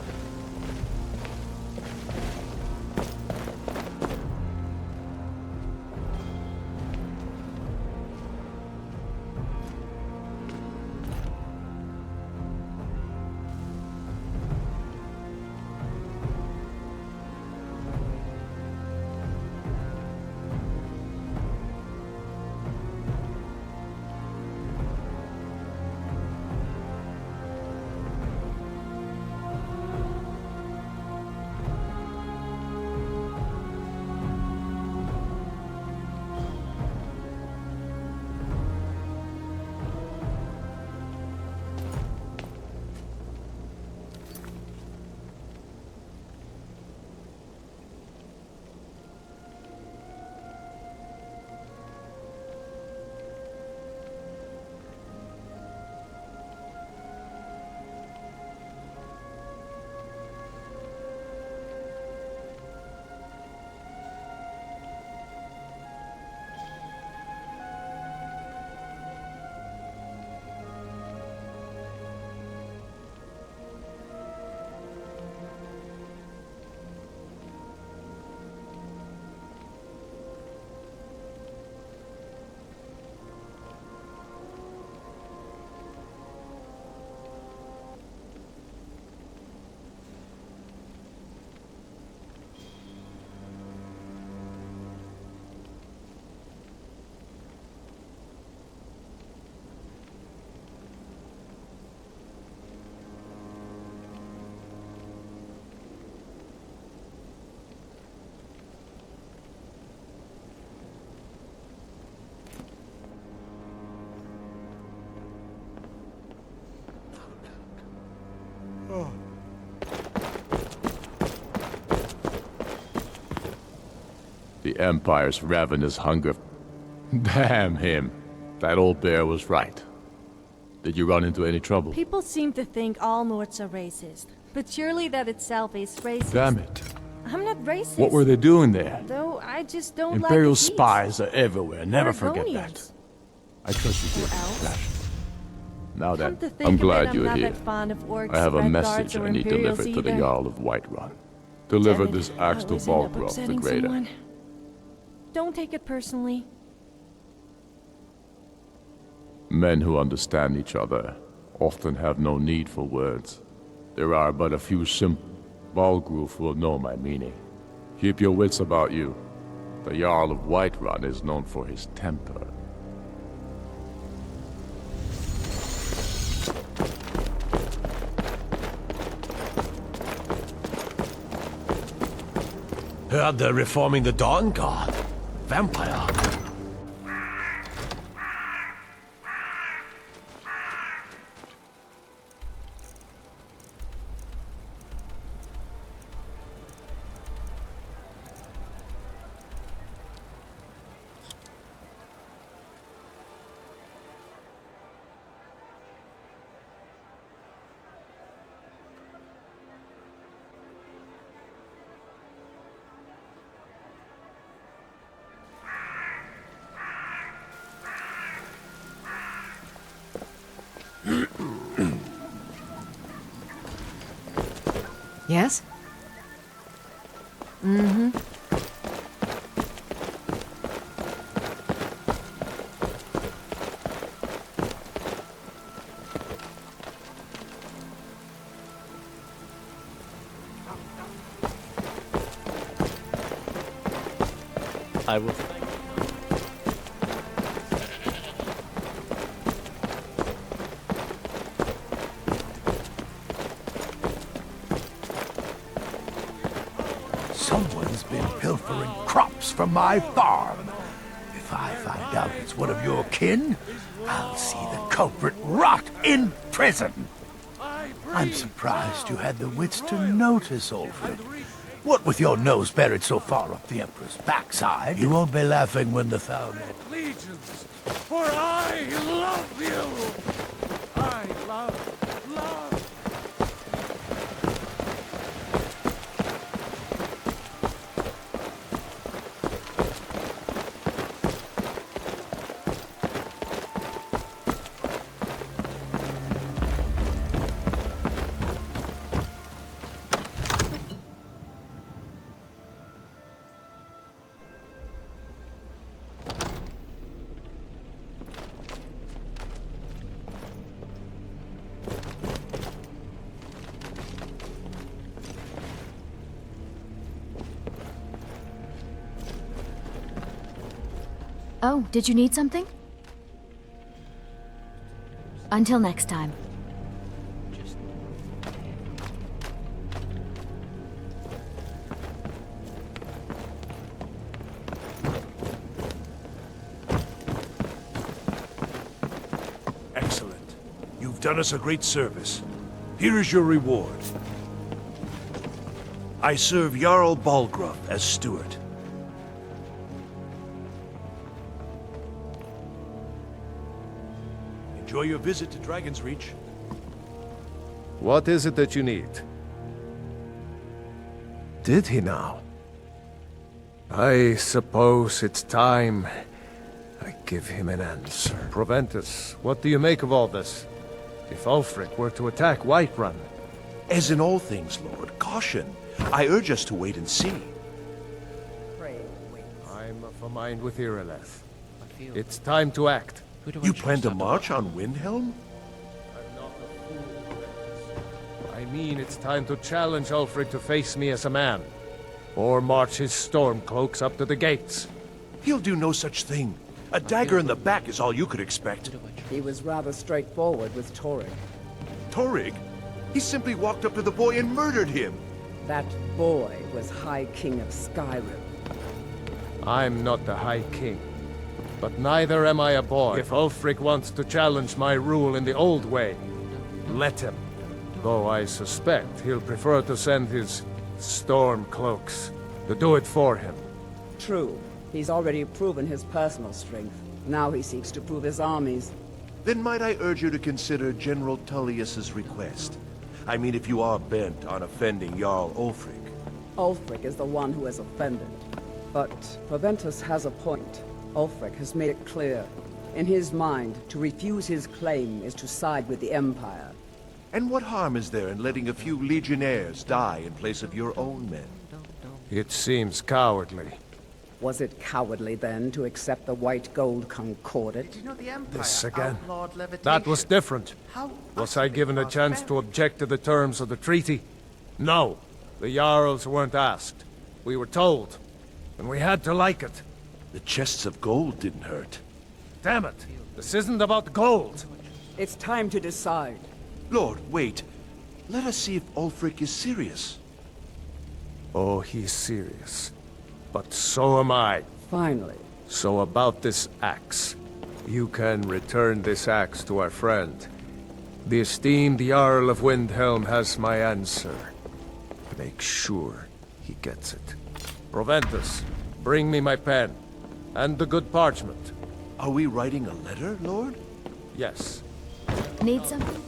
the Empire's ravenous hunger. Damn him. That old bear was right. Did you run into any trouble? People seem to think all Nords are racist, but surely that itself is racist. Damn it. I'm not racist. What were they doing there? Though I just don't Imperial like the heat. spies are everywhere. Never forget that. Argonians. I trust you did. Now Come then, to think I'm of glad it, you're I'm here. not that fond of orcs, I have a red message guards, or I need Imperials delivered to the either. Jarl of Whiterun. Deliver Damn it, this I axe to always end up Balgraf the upsetting Greater. someone. Don't take it personally. Men who understand each other often have no need for words. There are but a few simple. Balgraf will know my meaning. Keep your wits about you. The Jarl of Whiterun is known for his temper. Heard they're reforming the Dawn Guard. Vampire. Yes? Mm-hmm. I will. Someone's been pilfering crops from my farm. If I find out it's one of your kin, I'll see the culprit rot in prison. I'm surprised you had the wits to notice, Ulfric. What with your nose buried so far up the Emperor's backside, you won't be laughing when the foul... Legions, for I love you! I love... Oh, did you need something? Until next time. Excellent. You've done us a great service. Here is your reward. I serve Jarl Balgraf as steward. Enjoy your visit to Dragon's Reach. What is it that you need? Did he now? I suppose it's time I give him an answer. Proventus, what do you make of all this? If Ulfric were to attack Whiterun... As in all things, Lord, caution. I urge us to wait and see. I'm of a mind with Irileth. It's time to act. You plan to march on Windhelm? I mean, it's time to challenge Ulfric to face me as a man. Or march his stormcloaks up to the gates. He'll do no such thing. A dagger in the back is all you could expect. He was rather straightforward with Torrig. Torrig? He simply walked up to the boy and murdered him. That boy was High King of Skyrim. I'm not the High King. But neither am I a boy. If Ulfric wants to challenge my rule in the old way, let him. Though I suspect he'll prefer to send his stormcloaks to do it for him. True. He's already proven his personal strength. Now he seeks to prove his armies. Then might I urge you to consider General Tullius's request? I mean, if you are bent on offending Jarl Ulfric. Ulfric is the one who has offended. But Proventus has a point. Ulfric has made it clear. In his mind, to refuse his claim is to side with the Empire. And what harm is there in letting a few legionnaires die in place of your own men? It seems cowardly. Was it cowardly then to accept the white gold concordat? Did you know the Empire This again. outlawed levitation? That was different. How Was I given a chance to object to the terms of the treaty? No. The Jarls weren't asked. We were told. And we had to like it. The chests of gold didn't hurt. Damn it! This isn't about gold! It's time to decide. Lord, wait. Let us see if Ulfric is serious. Oh, he's serious. But so am I. Finally. So about this axe. You can return this axe to our friend. The esteemed Jarl of Windhelm has my answer. Make sure he gets it. Proventus, bring me my pen. And the good parchment. Are we writing a letter, Lord? Yes. Need something?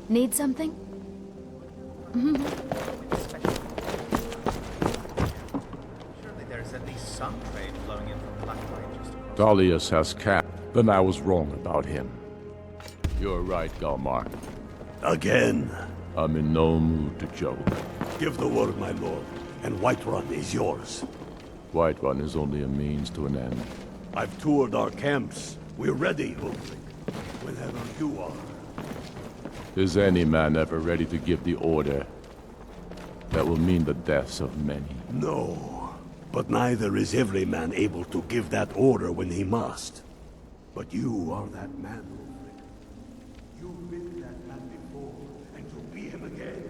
Need something? Surely there's at least some trade flowing in from Blacklight just across. Tullius has cap. Then I was wrong about him. You're right, Galmark. Again. I'm in no mood to joke. Give the word, my lord, and Whiterun is yours. Whiterun is only a means to an end. I've toured our camps. We're ready, Ulfric. Whenever you are. Is any man ever ready to give the order that will mean the deaths of many? No, but neither is every man able to give that order when he must. But you are that man, Ulfric. You've been that man before, and you'll be him again.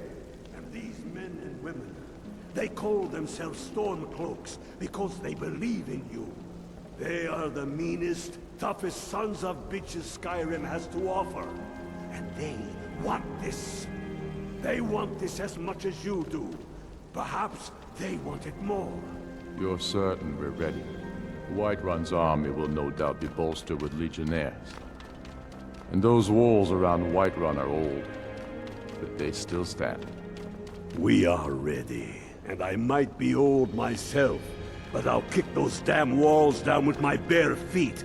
And these men and women, they call themselves Stormcloaks because they believe in you. They are the meanest, toughest sons of bitches Skyrim has to offer. And they want this. They want this as much as you do. Perhaps they want it more. You're certain we're ready. Whiterun's army will no doubt be bolstered with legionnaires. And those walls around Whiterun are old, but they still stand. We are ready, and I might be old myself, but I'll kick those damn walls down with my bare feet,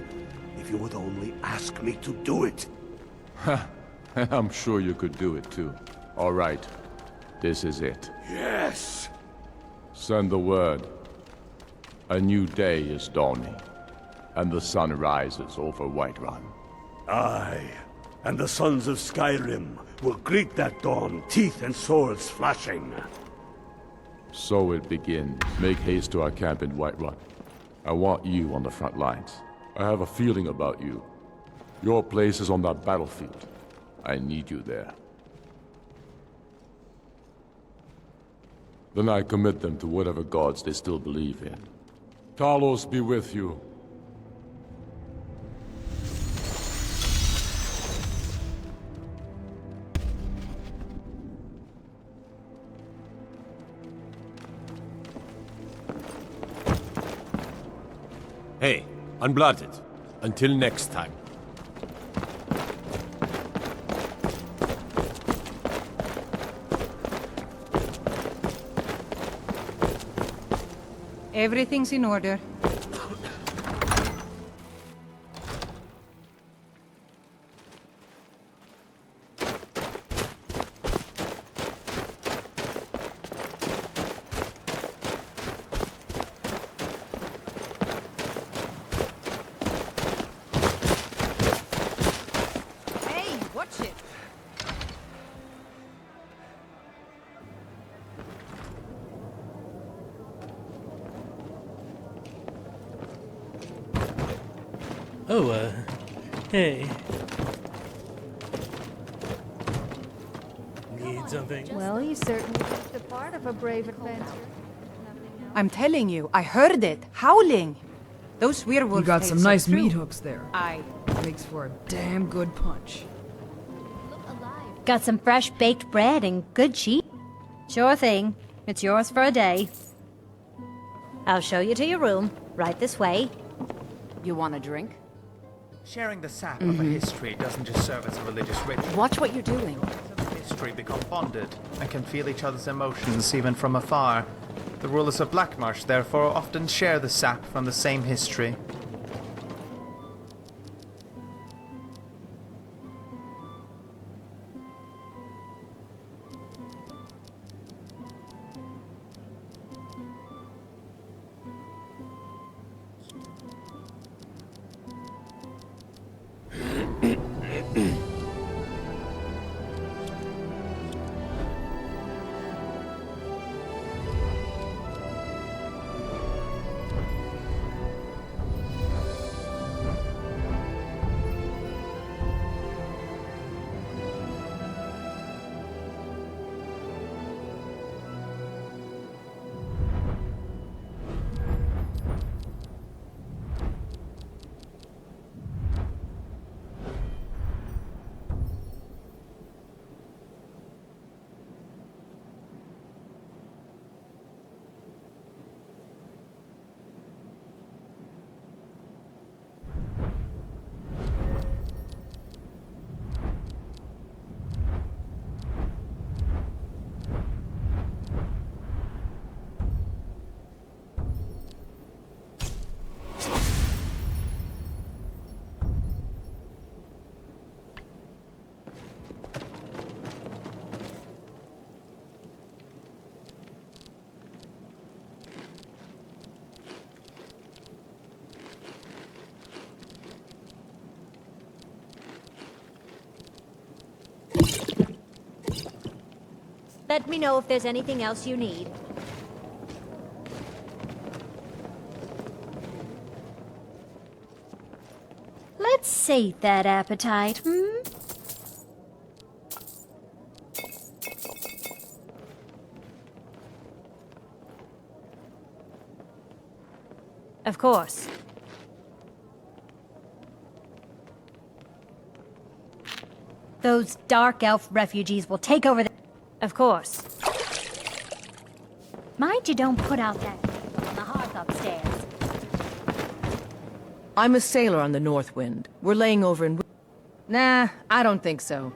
if you would only ask me to do it. Ha! I'm sure you could do it too. All right. This is it. Yes! Send the word. A new day is dawning, and the sun rises over Whiterun. Aye, and the sons of Skyrim will greet that dawn, teeth and swords flashing. So it begins. Make haste to our camp in Whiterun. I want you on the front lines. I have a feeling about you. Your place is on that battlefield. I need you there. Then I commit them to whatever gods they still believe in. Talos be with you. Hey, Unblotted. Until next time. Everything's in order. Hey, watch it. Oh, hey. Need something? Well, you certainly picked the part of a brave adventure. I'm telling you, I heard it. Howling. Those werewolves You got taste some so nice true. meat hooks there. I... Makes for a damn good punch. Got some fresh baked bread and good cheese? Sure thing. It's yours for a day. I'll show you to your room. Right this way. You want a drink? Sharing the sap of a history doesn't just serve as a religious ritual. Watch what you're doing. History become bonded and can feel each other's emotions even from afar. The rulers of Blackmarsh, therefore, often share the sap from the same history. Let me know if there's anything else you need. Let's sate that appetite, Of course. Those dark elf refugees will take over the... Of course. Mind you don't put out that on the hearth upstairs. I'm a sailor on the North Wind. We're laying over in... Nah, I don't think so.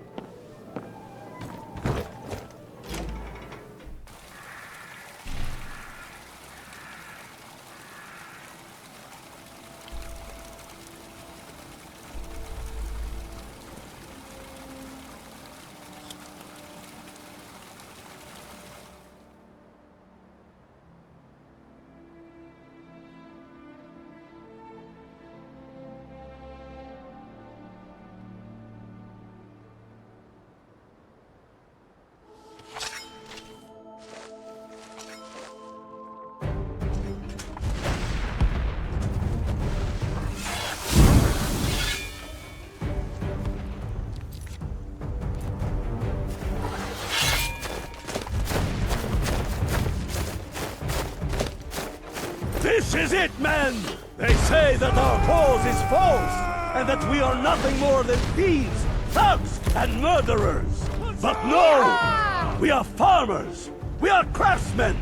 This is it, men! They say that our cause is false, and that we are nothing more than thieves, thugs, and murderers. But no! We are farmers! We are craftsmen!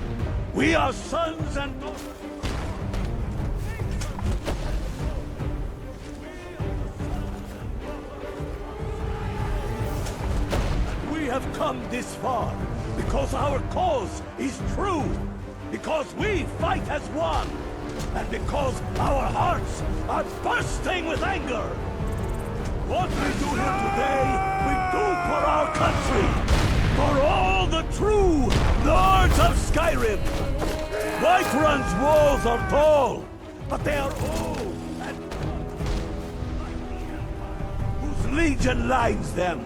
We are sons and daughters! We have come this far because our cause is true. because we fight as one, and because our hearts are bursting with anger. What we do here today, we do for our country, for all the true Lords of Skyrim. Whiterun's walls are tall, but they are old and whose legion lines them.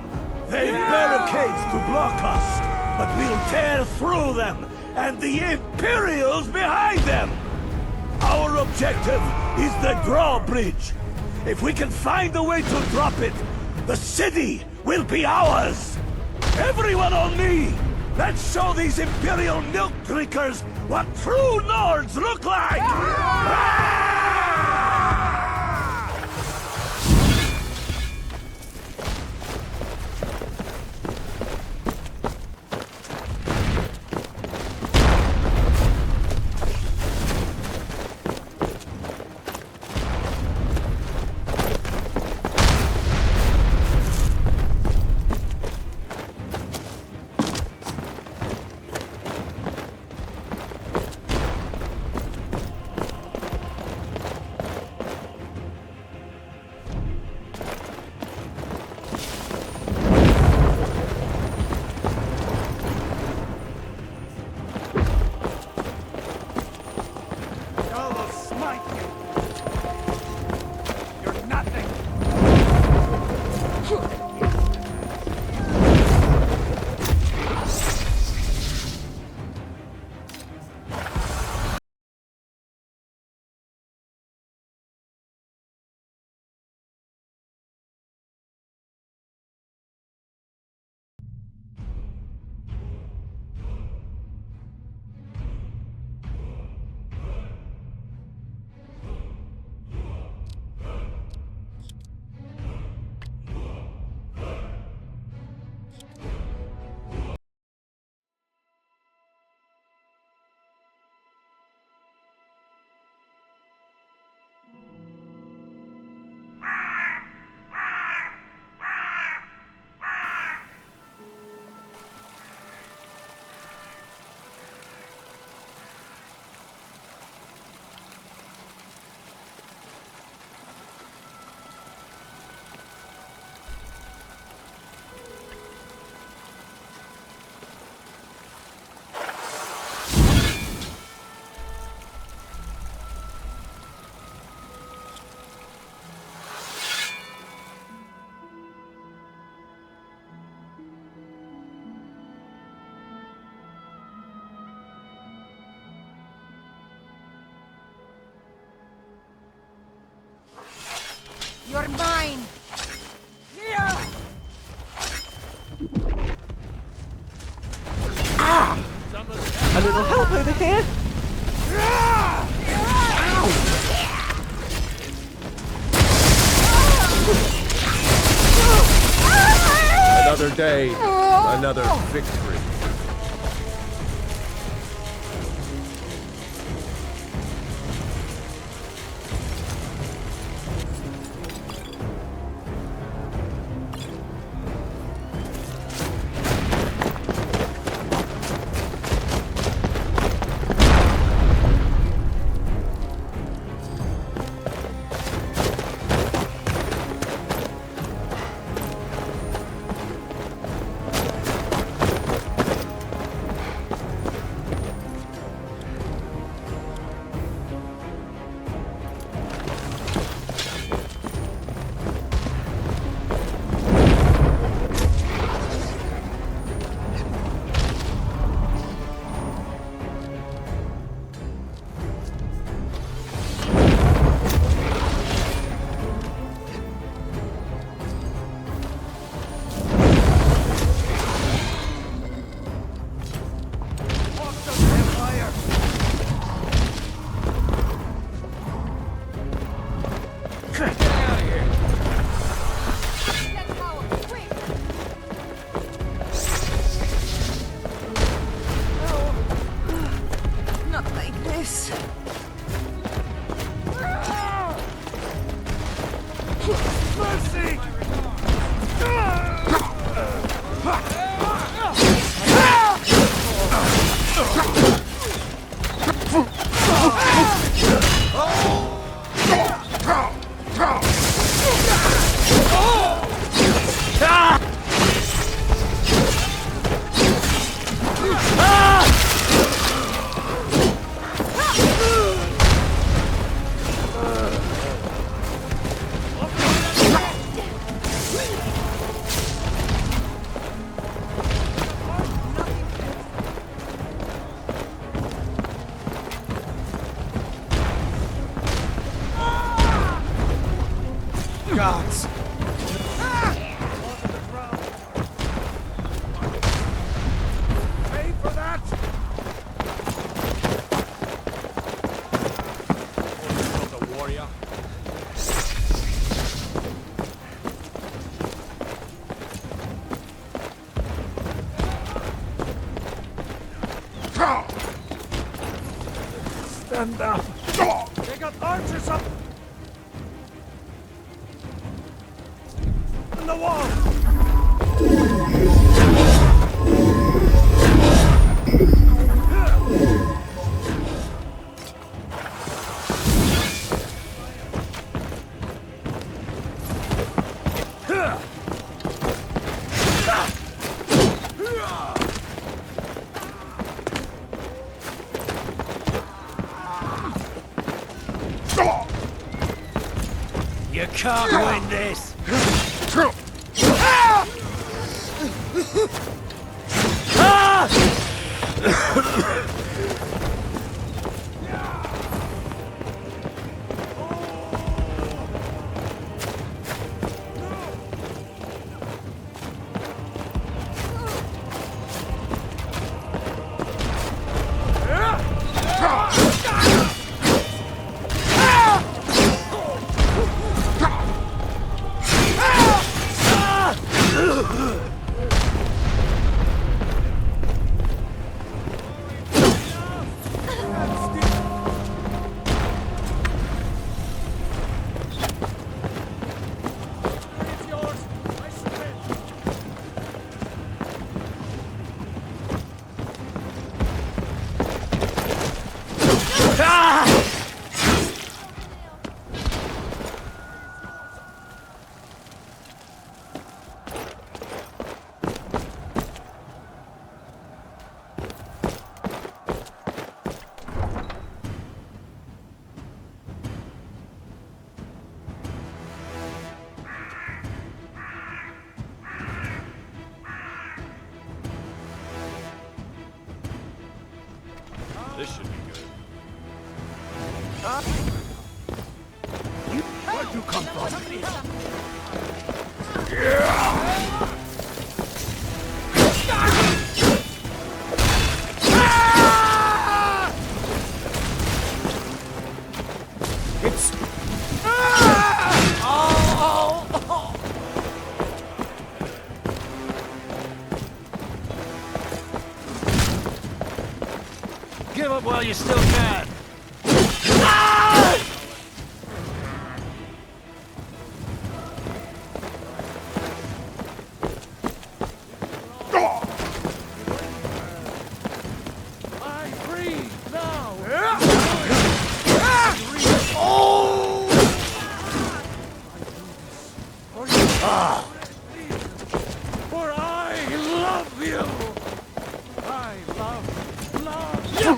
They've barricades to block us, but we'll tear through them, and the Imperials behind them. Our objective is the drawbridge. If we can find a way to drop it, the city will be ours! Everyone on me! Let's show these Imperial milk drinkers what true Lords look like! You're mine! Yeah! A little help over here! Another day, another victory. Stand down. They got archers up in the wall. You can't win this! This should be good. Where'd you come from? It's... Give up while you still can! I'm free now! For I love you! I love you!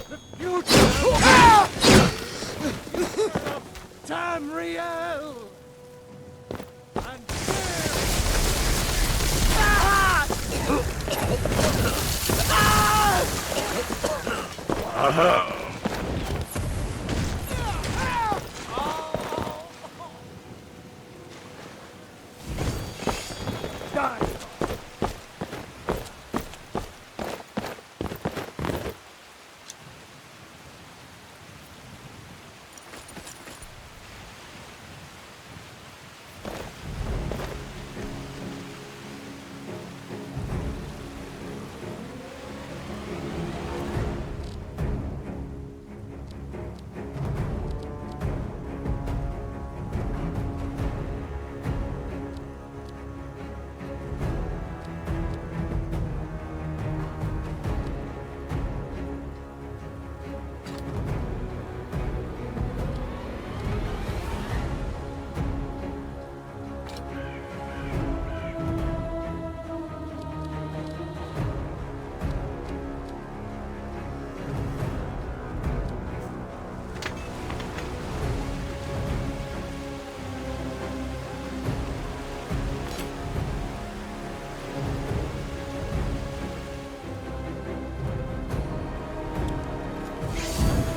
The future of Tamriel! And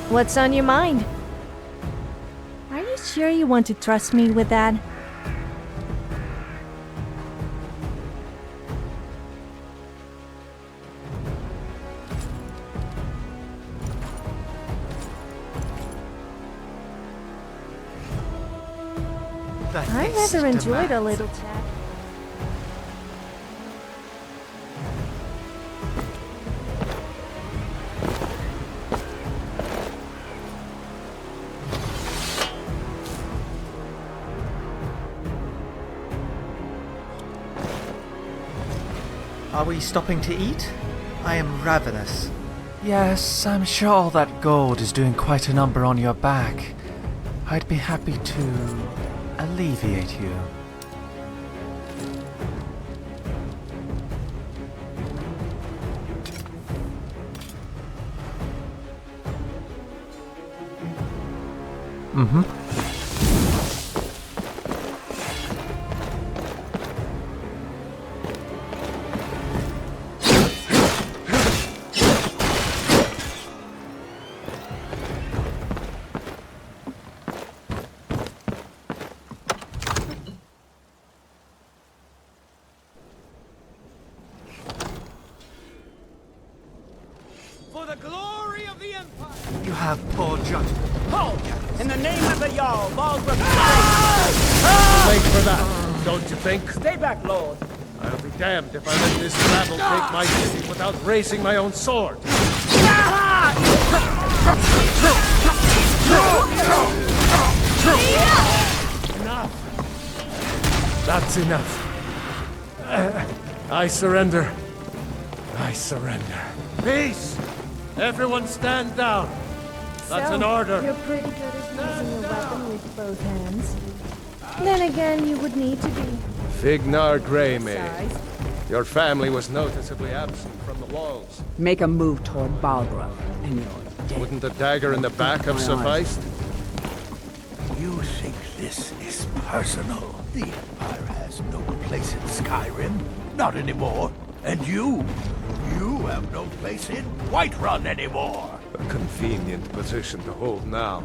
What's on your mind? Are you sure you want to trust me with that? I never enjoyed a little chat. Are we stopping to eat? I am ravenous. Yes, I'm sure all that gold is doing quite a number on your back. I'd be happy to alleviate you. Mm-hmm. For the glory of the Empire! You have poor judgment. Halt! In the name of the Jarl, Baldwin! Wait for that, don't you think? Stay back, Lord. I'll be damned if I let this rabble take my city without raising my own sword. Enough! That's enough. I surrender. I surrender. Peace! Everyone stand down. That's an order. You're pretty good at using a weapon with both hands. Then again, you would need to be. Fignar Greymane. Your family was noticeably absent from the walls. Make a move toward Balgraf, and you're dead. Wouldn't the dagger in the back have sufficed? You think this is personal? The Empire has no place in Skyrim. Not anymore. And you have no place in Whiterun anymore. A convenient position to hold now.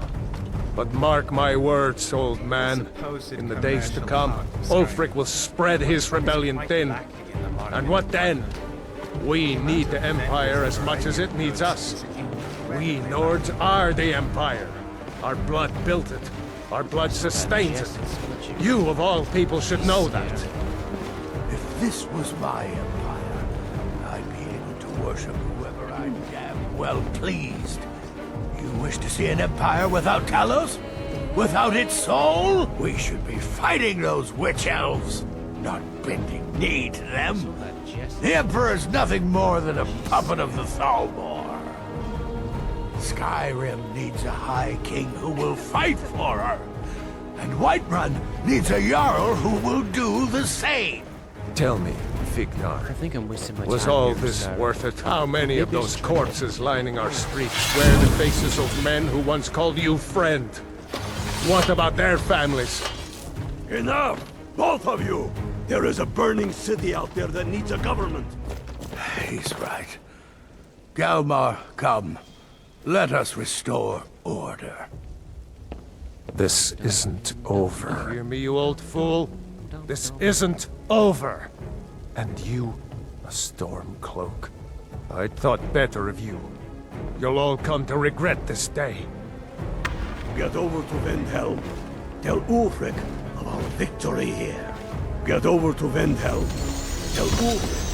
But mark my words, old man. In the days to come, Ulfric will spread his rebellion thin. And what then? We need the Empire as much as it needs us. We Nords are the Empire. Our blood built it. Our blood sustains it. You, of all people, should know that. If this was my empire, I'd be able to worship whoever I'm damn well pleased. You wish to see an empire without Talos? Without its soul? We should be fighting those witch elves, not bending knee to them. The Emperor's nothing more than a puppet of the Thalmor. Skyrim needs a High King who will fight for her. And Whiterun needs a Jarl who will do the same. Tell me, Fignar. I think I'm wasting my time. Was all here, this Mr. worth it? How many of Maybe I those should try corpses lining our streets wear the faces of men who once called you friend? What about their families? Enough! Both of you! There is a burning city out there that needs a government. He's right. Galmar, come. Let us restore order. This isn't over. Hear me, you old fool? This isn't over. And you, a Stormcloak. I thought better of you. You'll all come to regret this day. Get over to Windhelm. Tell Ulfric of our victory here. Get over to Windhelm. Tell Ulfric.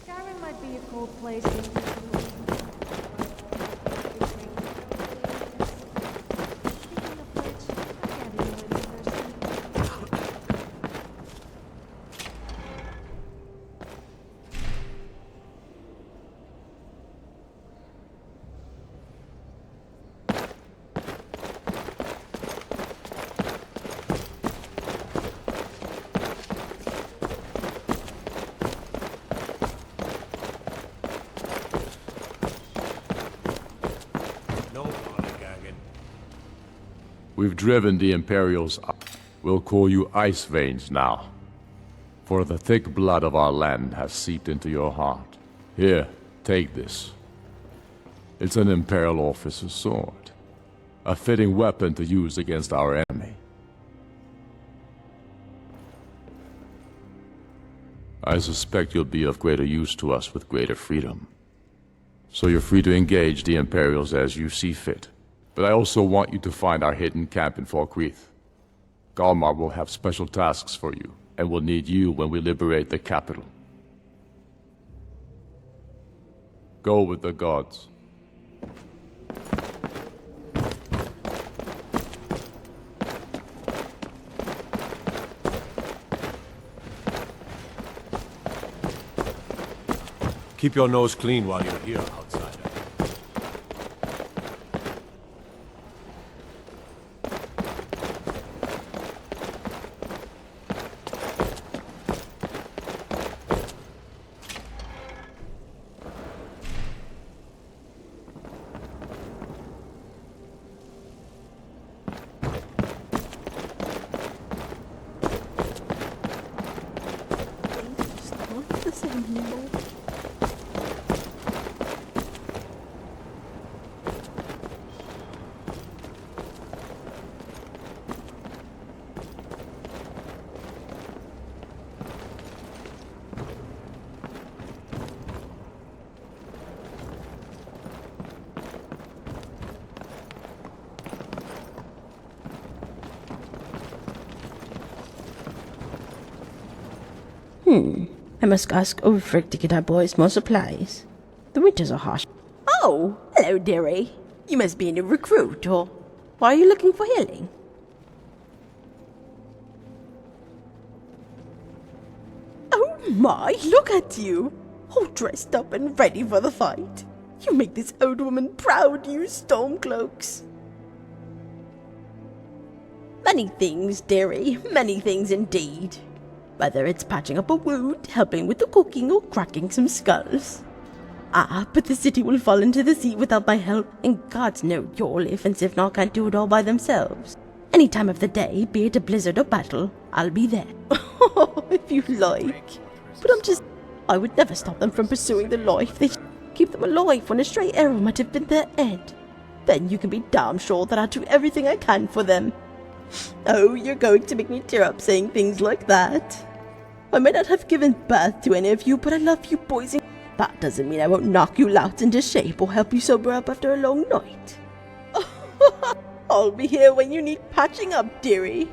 Skyrim might be a cool place. We've driven the Imperials up. We'll call you Ice Veins now. For the thick blood of our land has seeped into your heart. Here, take this. It's an Imperial officer's sword. A fitting weapon to use against our enemy. I suspect you'll be of greater use to us with greater freedom. So you're free to engage the Imperials as you see fit. But I also want you to find our hidden camp in Falkreath. Galmar will have special tasks for you, and will need you when we liberate the capital. Go with the gods. Keep your nose clean while you're here, outsider. I must ask Ulfric to get our boys more supplies. The winters are harsh. Oh, hello, dearie. You must be a new recruit, or why are you looking for healing? Oh my, look at you! All dressed up and ready for the fight. You make this old woman proud, you Stormcloaks. Many things, dearie, many things indeed. Whether it's patching up a wound, helping with the cooking, or cracking some skulls. Ah, but the city will fall into the sea without my help, and gods know Yorlif and Sivnar can't do it all by themselves. Any time of the day, be it a blizzard or battle, I'll be there. If you like. But I would never stop them from pursuing the life. They keep them alive when a stray arrow might have been their end. Then you can be damn sure that I'll do everything I can for them. Oh, you're going to make me tear up saying things like that. I may not have given birth to any of you, but I love you boys, and that doesn't mean I won't knock you louts into shape or help you sober up after a long night. I'll be here when you need patching up, dearie.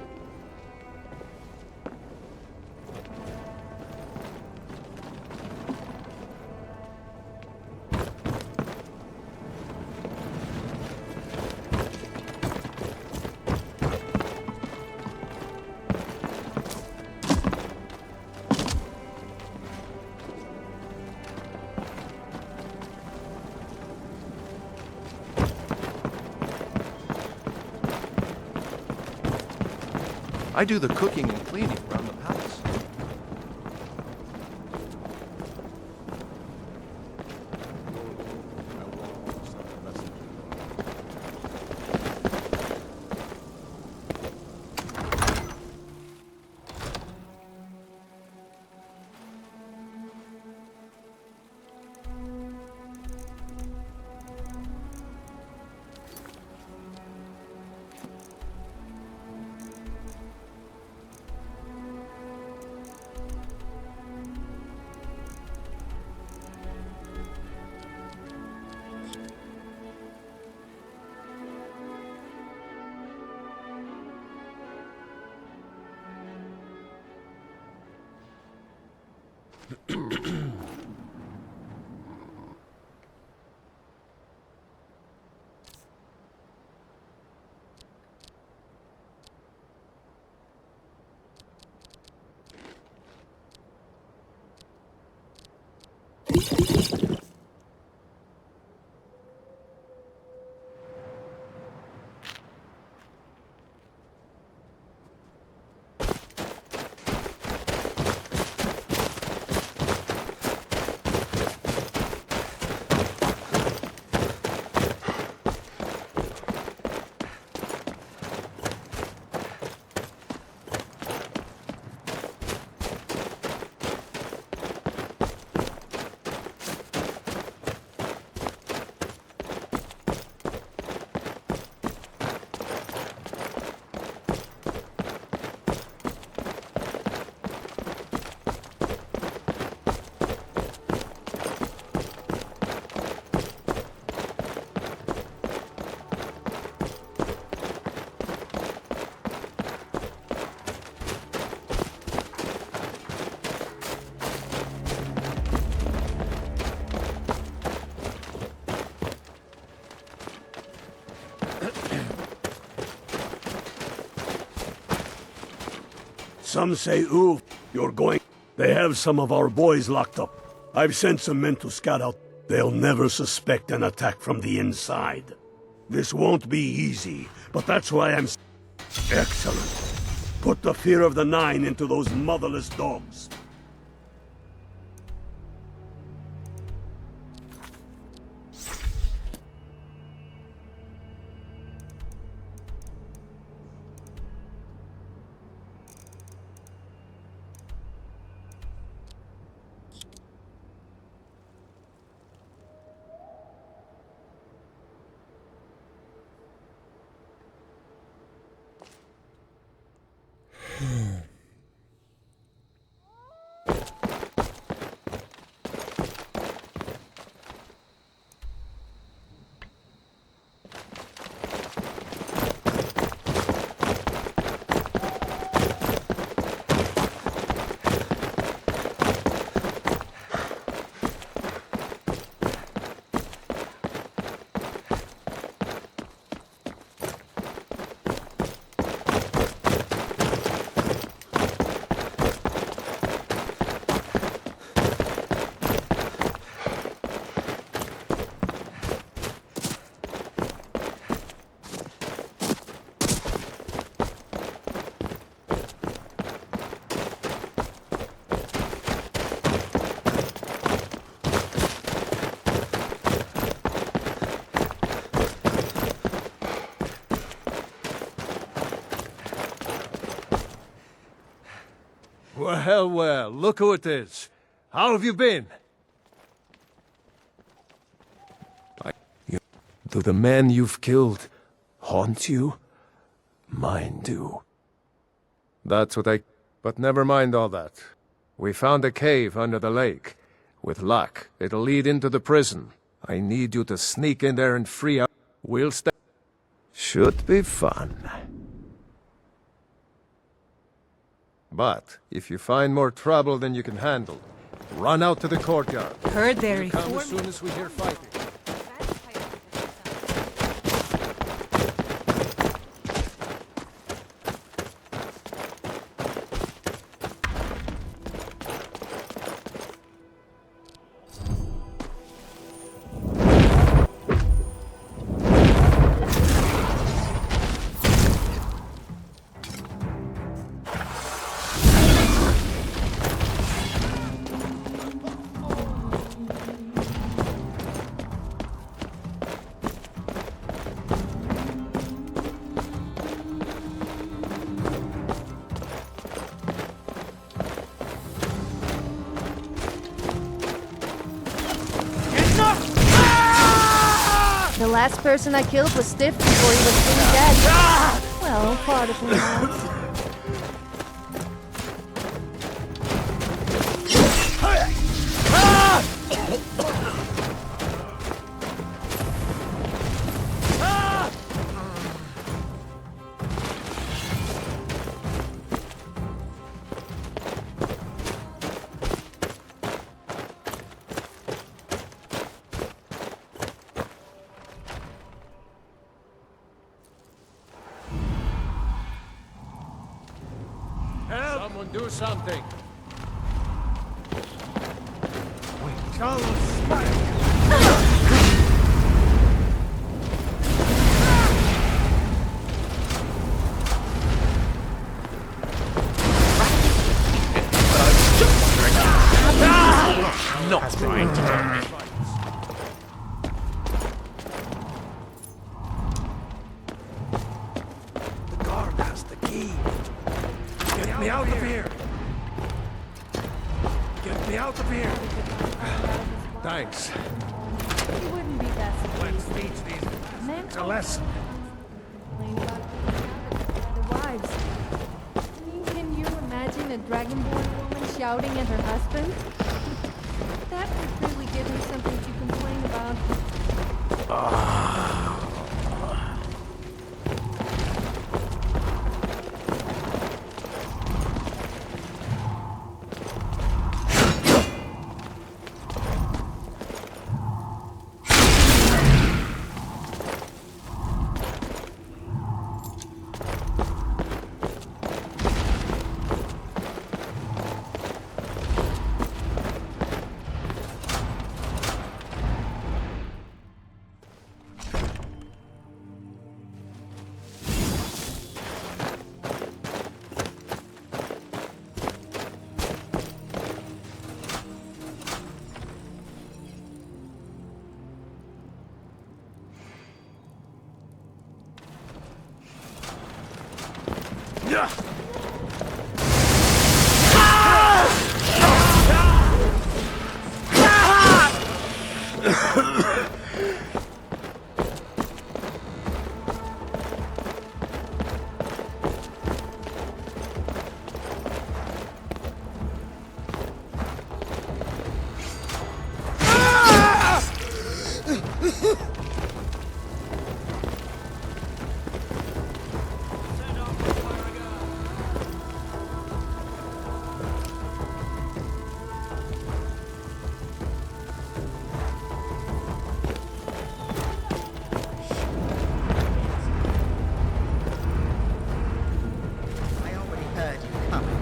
I do the cooking and cleaning around the palace. Some say, ooh, you're going... They have some of our boys locked up. I've sent some men to scout out. They'll never suspect an attack from the inside. This won't be easy, but that's why I'm... Excellent. Put the fear of the Nine into those motherless dogs. Well, well, look who it is. How have you been? Do the men you've killed haunt you? Mine do. That's what I... But never mind all that. We found a cave under the lake. With luck, it'll lead into the prison. I need you to sneak in there and free up. We'll stay. Should be fun. But if you find more trouble than you can handle, run out to the courtyard. Heard there Come as soon as we hear fighting. The last person I killed was stiff before he was fully dead. Well, part of him was. Someone do something. We Charles Not right. The guard has the key. Get me out of here! Get me out of here! Thanks. He wouldn't be that Let's teach these men a lesson. complain about the wives. I mean, can you imagine a dragonborn woman shouting at her husband? That would really give him something to complain about. I already heard you coming.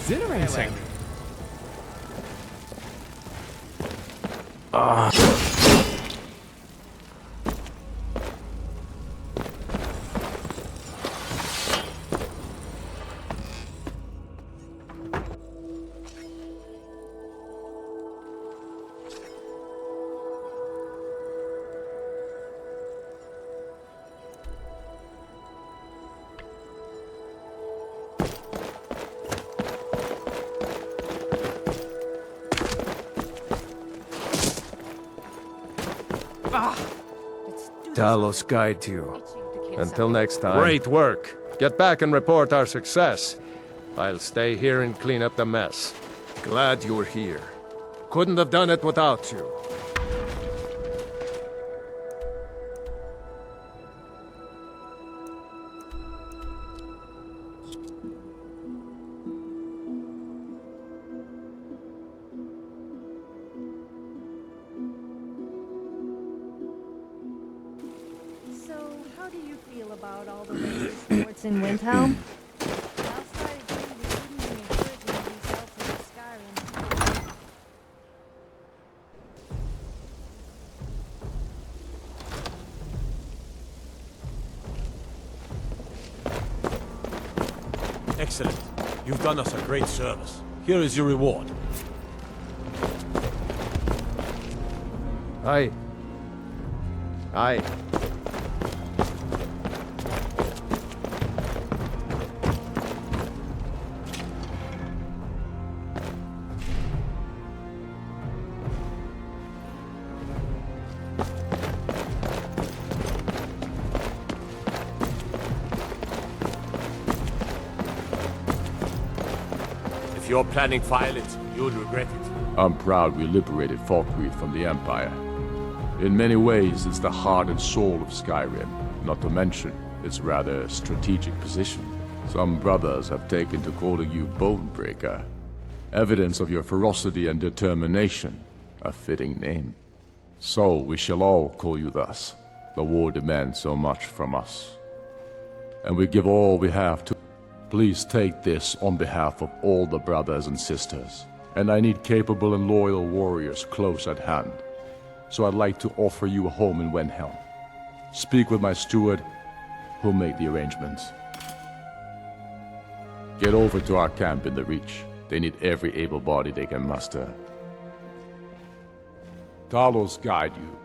Exhilarating. Talos guide you. Until next time. Great work. Get back and report our success. I'll stay here and clean up the mess. Glad you're here. Couldn't have done it without you. So, how do you feel about all the latest sports in Windhelm? Outside of you, we wouldn't be encouraging these elves in Skyrim. Excellent. You've done us a great service. Here is your reward. Aye. If you're planning violence, you'll regret it. I'm proud we liberated Falkreath from the Empire. In many ways, it's the heart and soul of Skyrim, not to mention its rather strategic position. Some brothers have taken to calling you Bonebreaker. Evidence of your ferocity and determination, a fitting name. So we shall all call you thus. The war demands so much from us. And we give all we have to... Please take this on behalf of all the brothers and sisters. And I need capable and loyal warriors close at hand. So I'd like to offer you a home in Windhelm. Speak with my steward, who'll make the arrangements. Get over to our camp in the Reach. They need every able body they can muster. Talos guide you.